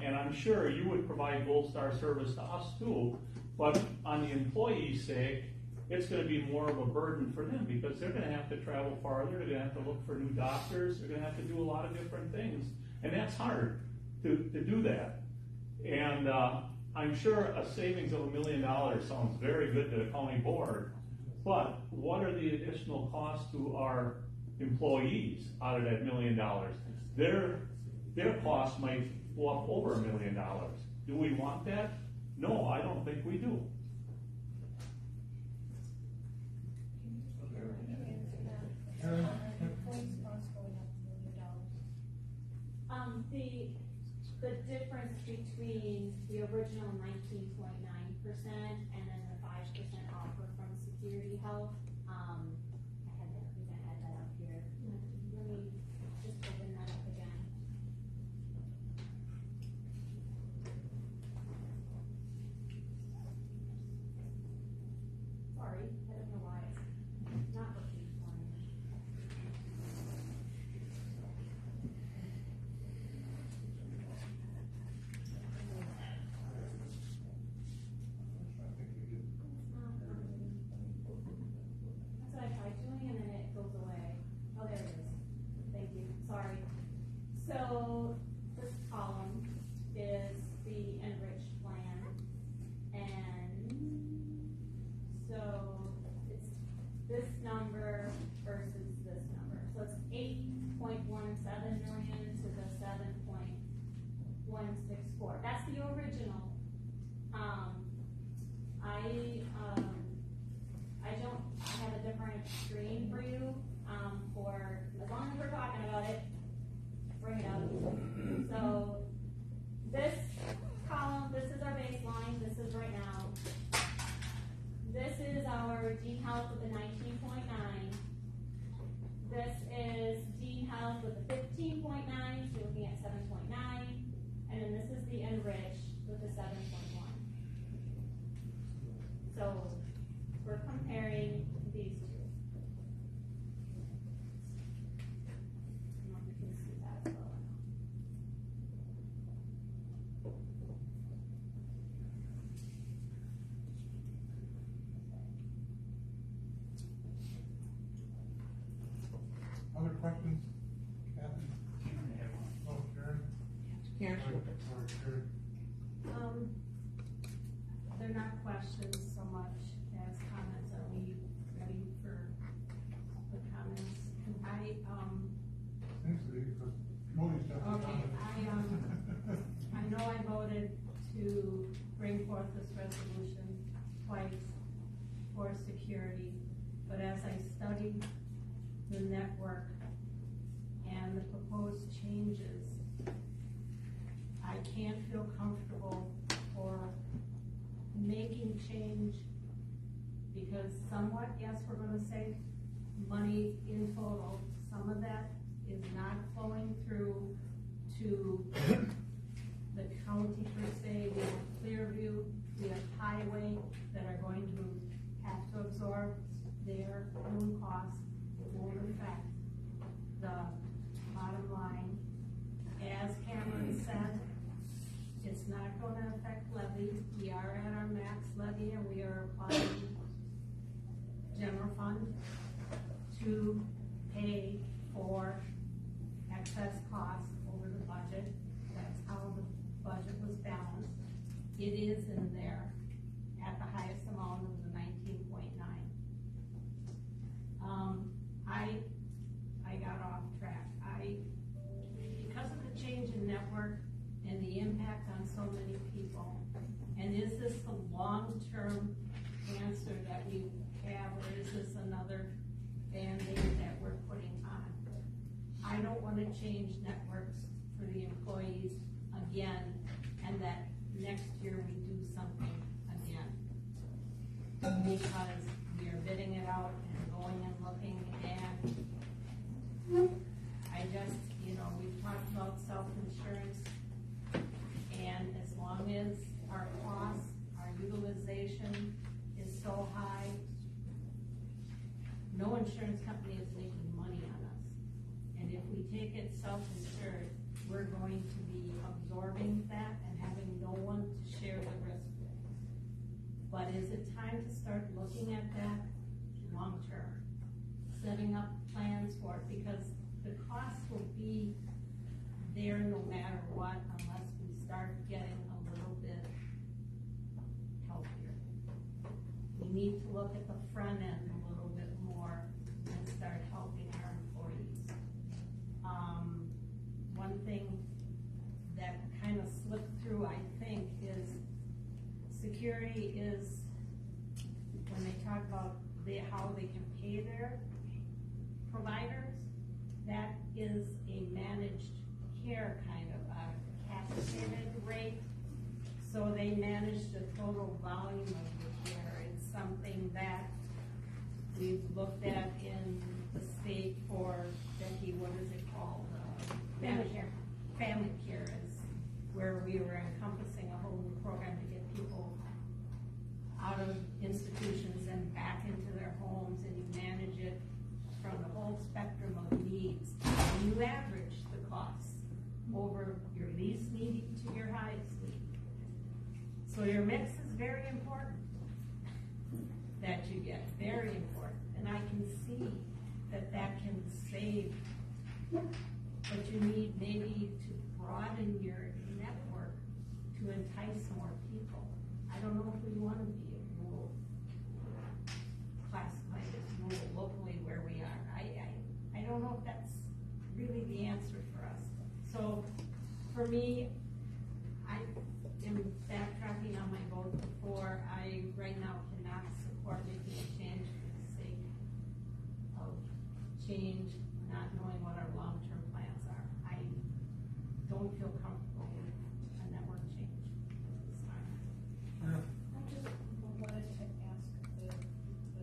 S11: And I'm sure you would provide gold star service to us too, but on the employee's sake, it's gonna be more of a burden for them, because they're gonna have to travel farther, they're gonna have to look for new doctors, they're gonna have to do a lot of different things, and that's hard to do that. And I'm sure a savings of $1 million sounds very good to the county board, but what are the additional costs to our employees out of that $1 million? Their costs might go up over $1 million. Do we want that? No, I don't think we do.
S6: The difference between the original 19.9% and then the 5% offer from Security Health, I had that up here. Let me just open that up again. this number versus this number. So it's 8.17 million to the 7.164. That's the original. I have a different screen for you, for, as long as we're talking about it, bring it up. So, this column, this is our baseline, this is right now. This is our Dean Health with the 19.9. This is Dean Health with the 15.9, so you're looking at 7.9. And then this is the Enrich with the 7.1. So, we're comparing these two. I don't know if you can see that as well.
S16: Other questions? Kathy? Oh, Karen?
S4: Karen?
S18: They're not questions so much as comments. Are we ready for the comments?
S16: Seems to be, because Moni's got the
S18: Okay,
S16: comment.
S18: I know I voted to bring forth this resolution twice for security, but as I studied the network and the proposed changes, I can't feel comfortable for making change, because somewhat, yes, we're gonna save money in total. Some of that is not flowing through to the county per se. We have Clearview, we have Highway that are going to have to absorb their own costs. It won't affect the bottom line. As Cameron said, it's not gonna affect levy. We are at our max levy and we are applying general fund to pay for excess costs over the budget. That's how the budget was balanced. It is in there at the highest amount of the 19.9. I got off track. Because of the change in network and the impact on so many people, and is this the long-term answer that we have, or is this another Band-Aid that we're putting on? I don't want to change networks for the employees again, and that next year we do something again. Because we are bidding it out and going and looking, and I just, we've talked about self-insurance, and as long as our costs, our utilization is so high, no insurance company is making money on us. And if we take it self-insured, we're going to be absorbing that and having no one to share the risk with. But is it time to start looking at that long-term? Setting up plans for it, because the costs will be there no matter what, unless we start getting a little bit healthier. We need to look at the front end a little bit more and start helping our employees. One thing that kind of slipped through, I think, is security is, when they talk about how they can pay their providers, that is a managed care kind of a capitated rate. So they manage the total volume of the care. It's something that we've looked at in the state for, Becky, what is it called? Family care. Family care is where we were encompassing a whole new program to get people out of institutions and back into their homes, and you manage it from the whole spectrum of needs. And you average the costs over your least need to your highest need. So your mix is very important that you get, very important. And I can see that that can save, but you need maybe to broaden your network to entice more people. I don't know if we want to be a rural, classified as rural for me, I am backtracking on my vote before. I right now cannot support making a change for the sake of change, not knowing what our long-term plans are. I don't feel comfortable with a network change at this time.
S17: I just wanted to ask the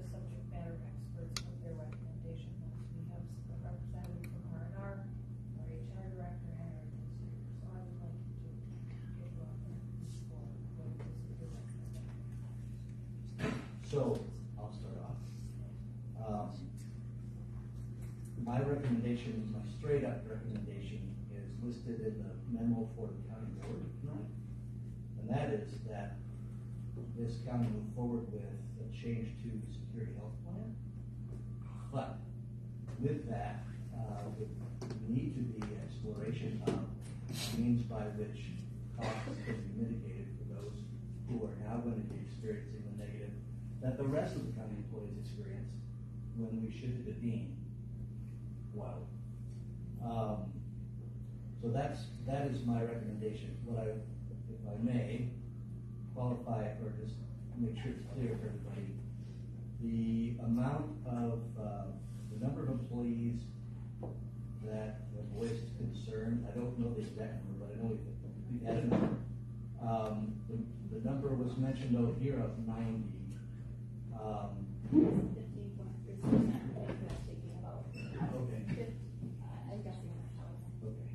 S17: subject matter experts what their recommendation was. We have a representative from R&R, our HR director, and our administrator, so I would like to get you on there for what is your recommendation.
S12: So, I'll start off. My recommendation, my straight up recommendation is listed in the memo for the county board tonight. And that is that this county move forward with a change to security health plan. But with that, would need to be exploration of means by which costs can be mitigated for those who are now going to be experiencing the negative that the rest of the county employees experience when we shifted to being. Wow. So that is my recommendation. What if I may, qualify it or just make sure it's clear for everybody, the amount of, the number of employees that have voiced concern, I don't know the exact number, but I know we've had a number. The number was mentioned over here of 90.
S6: 15.3%.
S12: Okay.
S6: I'm guessing.
S12: Okay.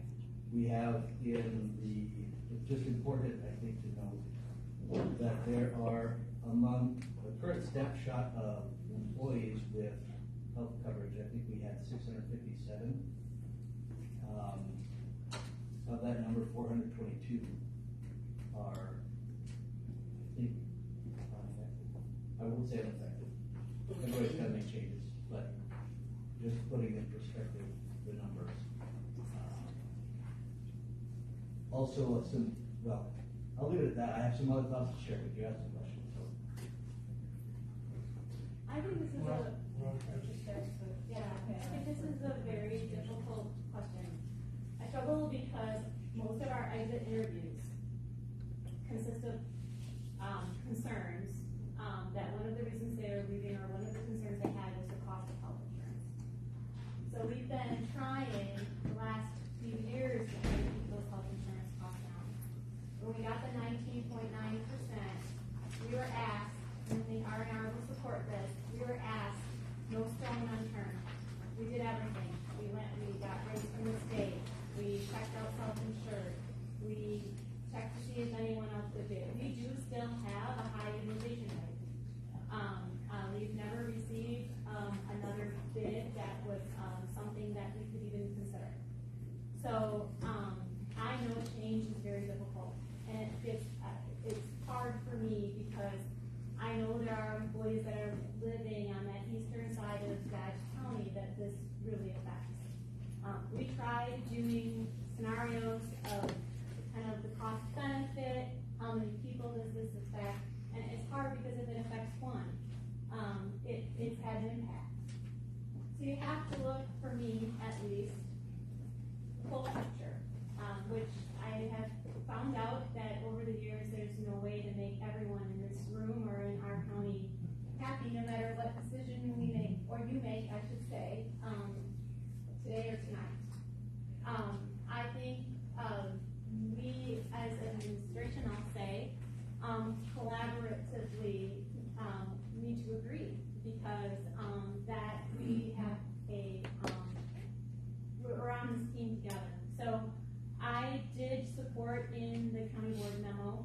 S12: We have in it's just important, I think, to note that there are among the current snapshot of employees with health coverage, I think we had 657. Of that number, 422 are, I think, unaffected. I won't say unaffected. Everybody's got to make changes, but just putting in perspective the numbers. Also, I'll leave it at that. I have some other thoughts to share with you. Ask some questions. So.
S6: I think this is I think this is a very difficult question. I struggle because most of our exit interviews consist of concerns that one of the reasons they are leaving or one of the concerns they had was the cost of health insurance. So we've been trying the last few years to keep those health insurance costs down. When we got the 19.9%, we were asked, and the R&R will support this, we were asked, no stone unturned. We did everything. We got rates from the state. We checked out self-insured. We checked to see if anyone else would bid. We do still have a high utilization rate. We've never received another bid that was something that we could even consider. So I know change is very difficult, and it's hard for me because I know there are employees that are living on that eastern side of Dodge County that this really affects. We tried doing scenarios of kind of the cost benefit, how many people does this affect, and it's hard because if it affects one, it's had an impact. So you have to look, for me at least, full picture, which I have found out that over the years there's no way to make everyone in this room or in our county happy no matter what decision we make, or you make, I should say, today or tonight. I think we as an administration, I'll say, collaboratively need to agree because that we have we're on this team together. So I did support in the county board memo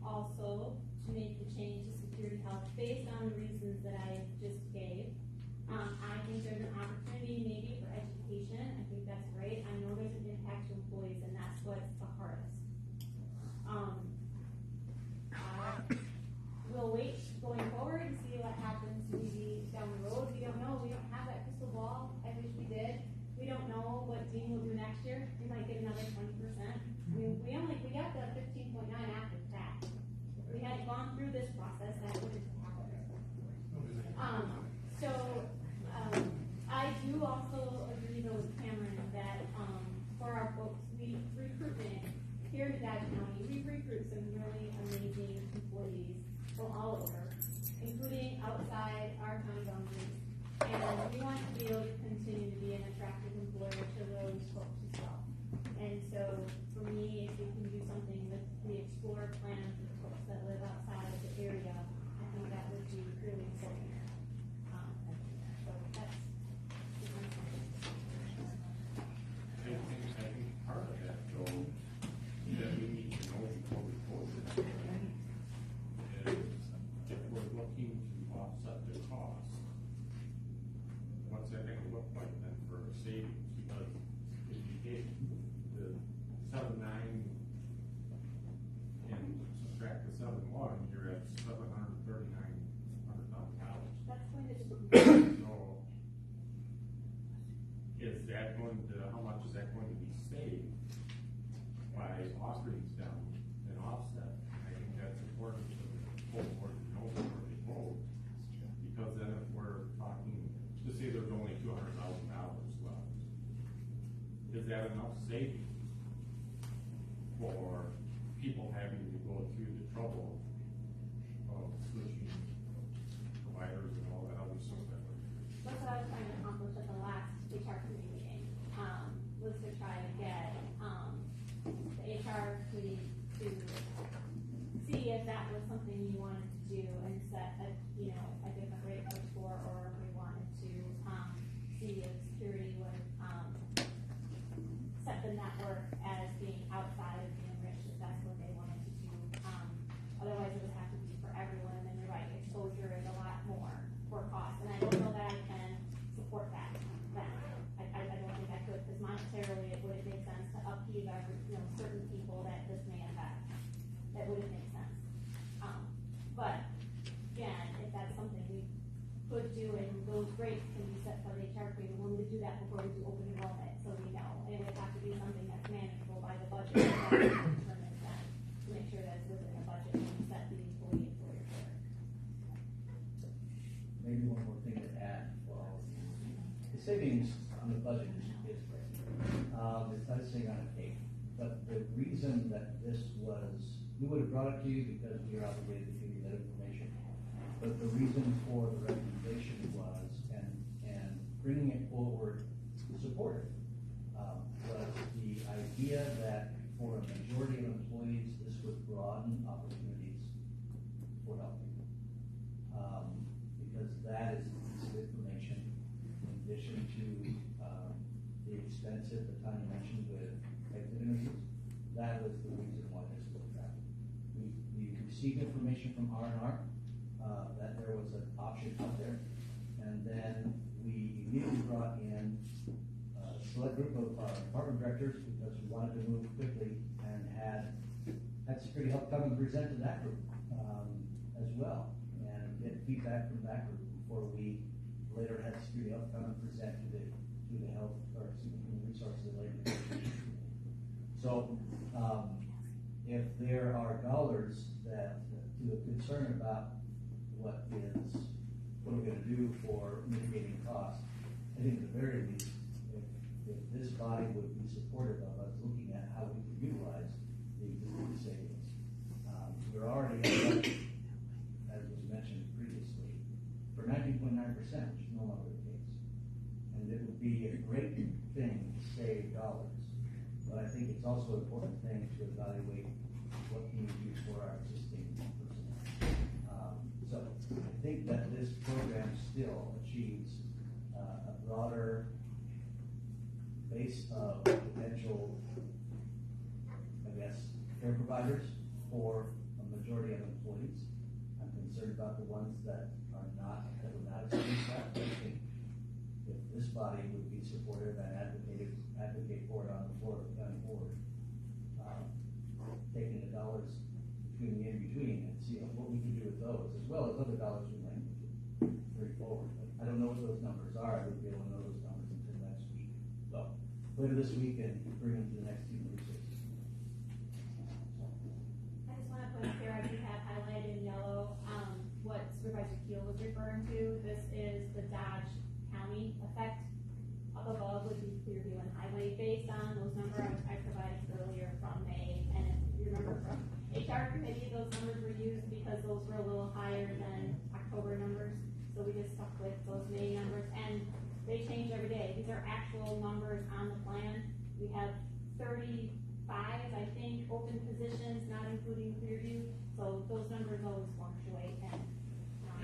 S6: also to make the change to security health based on the reasons that I just gave. I think there's an opportunity maybe for education. I think that's great. I know there's an impact to employees, and that's what's the hardest. We'll wait going forward and see what happens maybe down the road. We don't know. We don't have that crystal ball. I wish we did. We don't know what Dean will do next year. We might get another 20%. We got the 15.9 after that. If we had gone through this process, that wouldn't have happened. I do also agree though with Cameron that for our folks, recruitment from all over, including outside our county boundaries. And we want to be able to continue to be an attractive employer to those folks as well. And so for me, if we can do something with the Explorer plan for the folks that live outside of the area, I think that would be really important. So that's.
S1: I think part of that, though, that we need to know before we vote this, is if we're looking to offset the cost, what's that gonna look like then for savings? Because if you take the 7.9 and subtract the 7.1, you're at $739,000.
S6: That's going to.
S1: So, is that going to, how much is that going to be saved by offering them an offset? I think that's important to the whole board to know before they vote. Because then if we're talking, to say there's only $200,000 left, is that enough savings for people having to go through the trouble of switching providers and all that other stuff?
S6: That's what I was trying to accomplish at the last HR committee meeting, was to try to get, the HR committee to see if that was something you wanted to do and set a, a different rate of score, or if we wanted to, see if security would, set the network as being outside of the enriched, if that's what they wanted to do. Otherwise it would have to be for everyone, and then you're right, exposure is a lot more for cost, and I don't know that I can support that. I don't think I could, because monetarily it wouldn't make sense to upheave every, certain people that this may affect. That wouldn't make sense. But again, if that's something we could do, and those rates can be set by the HR committee, we'll need to do that before we do open enrollment, so we know. And it would have to be something that's manageable by the budget, determine that, to make sure that it's within the budget when we set the employer share.
S12: Maybe one more thing to add. Well, the savings on the budget is great. It's icing on a cake. But the reason that this was, we would have brought it to you because we are obligated to give you that information. But the reason for the recommendation was, and bringing it forward, supported, was the idea that for a majority of employees, this would broaden opportunities for helping. Because that is the piece of information, in addition to the expensive, the time you mentioned with exit interviews. That was the reason why this was happening. We received information from R&R that there was an option out there, and then we immediately brought in a select group of department directors because we wanted to move quickly, and had Security Health come and present to that group as well, and get feedback from that group before we later had Security Health come and present to the health, or human resources and labor negotiation committee. So if there are dollars that, to the concern about what are we going to do for mitigating costs, I think at the very least, if this body would be supportive of us looking at how we can utilize the existing savings. We're already at a budget, as was mentioned previously, for 19.9%, which is no longer the case. And it would be a great thing to save dollars, but I think it's also an important thing to evaluate what can we do for our existing personnel. So I think that this program still achieves a broader base of potential, I guess, care providers for a majority of employees. I'm concerned about the ones that are not, that would not experience that. But I think if this body would be supportive and advocate for it on the floor of the county board, taking the dollars between the in-between and see what we can do with those, as well as other dollars we might need to bring forward. But I don't know what those numbers are. I wouldn't be able to know those numbers until next week. So later this week and bring them to the next human resources.
S6: I just want to put up here, I do have highlighted in yellow, what Supervisor Keel was referring to. This is the Dodge County effect. Up above would be Clearview and Highway, based on those numbers I provided earlier from May. And if you remember from HR HR committee, those numbers were used because those were a little higher than October numbers. So we just stuck with those May numbers, and they change every day. These are actual numbers on the plan. We have 35, I think, open positions, not including Clearview. So those numbers always fluctuate, and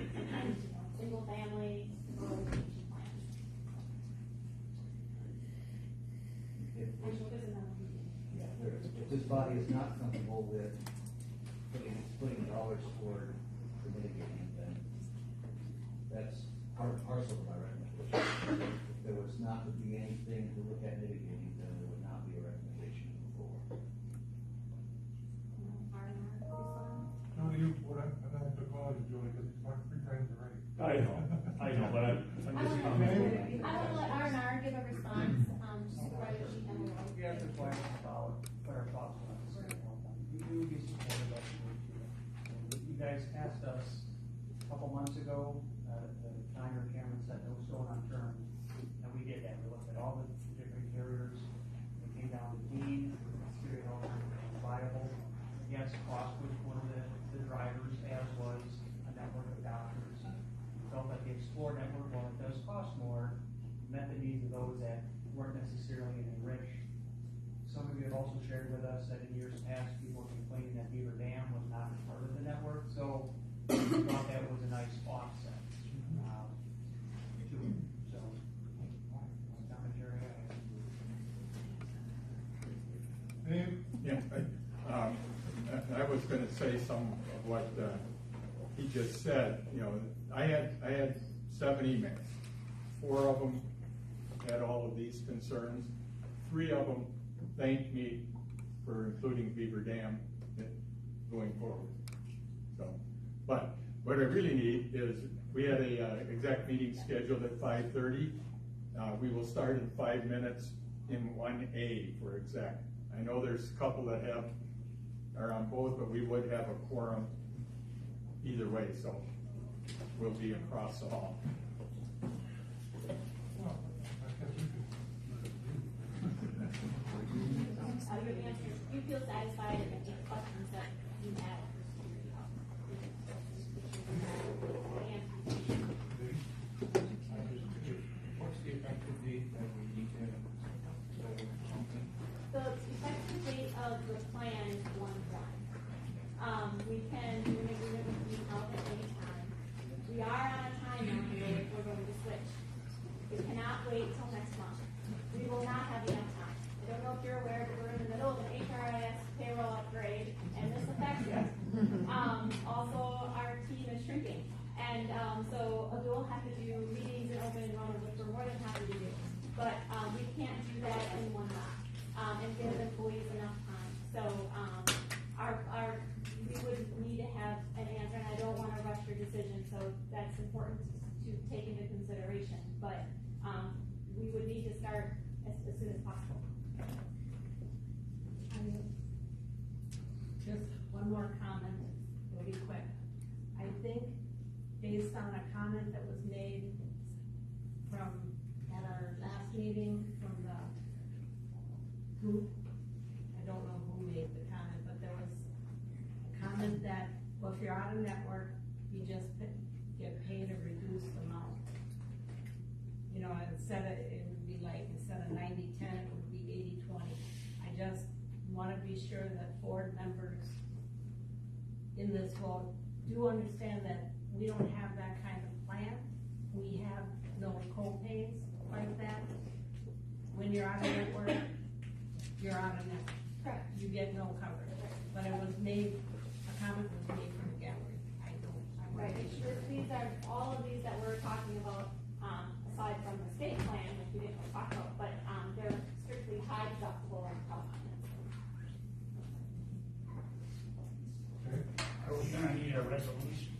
S6: sometimes, single family, rural education plans. And so this is another meeting.
S12: If this body is not comfortable with putting dollars toward the mitigating, then that's part and parcel of my recommendation. If there was not to be anything to look at mitigating, then there would not be a recommendation to move forward.
S16: No, I'm not to call you, Julie, because you talked 3 times already.
S11: I know, but I'm just
S6: I
S11: commenting.
S6: will let R&R give a response, Supervisor Sheehan.
S2: We have to plan about what our thoughts are on this. We do be supportive of it. You guys asked us a couple months ago, the time or Cameron said no stone unturned, and we did that. We looked at all the different carriers, we came down to Dean, figured out viable. Yes, cost was one of the drivers, as was a network of doctors. We felt that the Explore network, while it does cost more, met the needs of those that weren't necessarily enriched. Some of you have also shared with us that in years past, people were complaining that Beaver Dam was not part of the network, so we thought that was a nice offset. So, commentary.
S16: Yeah, I was gonna say some of what he just said. I had 7 emails. 4 of them had all of these concerns. 3 of them thanked me for including Beaver Dam going forward. So, but what I really need is, we had a exec meeting scheduled at 5:30. We will start in 5 minutes in 1A for exec. I know there's a couple that are on both, but we would have a quorum either way, so we'll be across the hall.
S6: You feel satisfied with the questions that you had?
S5: What's the effective date that we need to?
S6: The effective date of the plan is 1/1. We can do an agreement with the health at any time. We are on a timeline where we're going to switch. We cannot wait till next month. We will not have enough time. I don't know if you're aware, but we're in the middle of an HRIS payroll upgrade, and this affects us. Also, our team is shrinking, and so we'll have to do meetings and open enrollment, which we're more than happy to do. But we can't do that in one lot and give employees enough time. So we would need to have an answer, and I don't want to rush your decision, so that's important to take into consideration. But we would need to start as soon as possible.
S18: Just one more comment, it'll be quick. I think based on a comment that was made at our last meeting from the group, I don't know who made the comment, but there was a comment that, well, if you're on a network, you just get paid a reduced amount. It would be like, instead of 90-10, it would be 80-20. I just want to be sure that board members in this vote do understand that we don't have that kind of plan. We have no co-pays like that. When you're on a network, you're on a network.
S6: Correct.
S18: You get no coverage. But it was made, a comment was made from the gallery.
S6: Right, these are, all of these that we're talking about, aside from the state plan, which we didn't talk about, but they're strictly high deductible and health plans.
S9: Are we gonna need a resolution?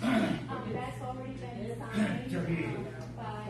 S6: That's already been signed by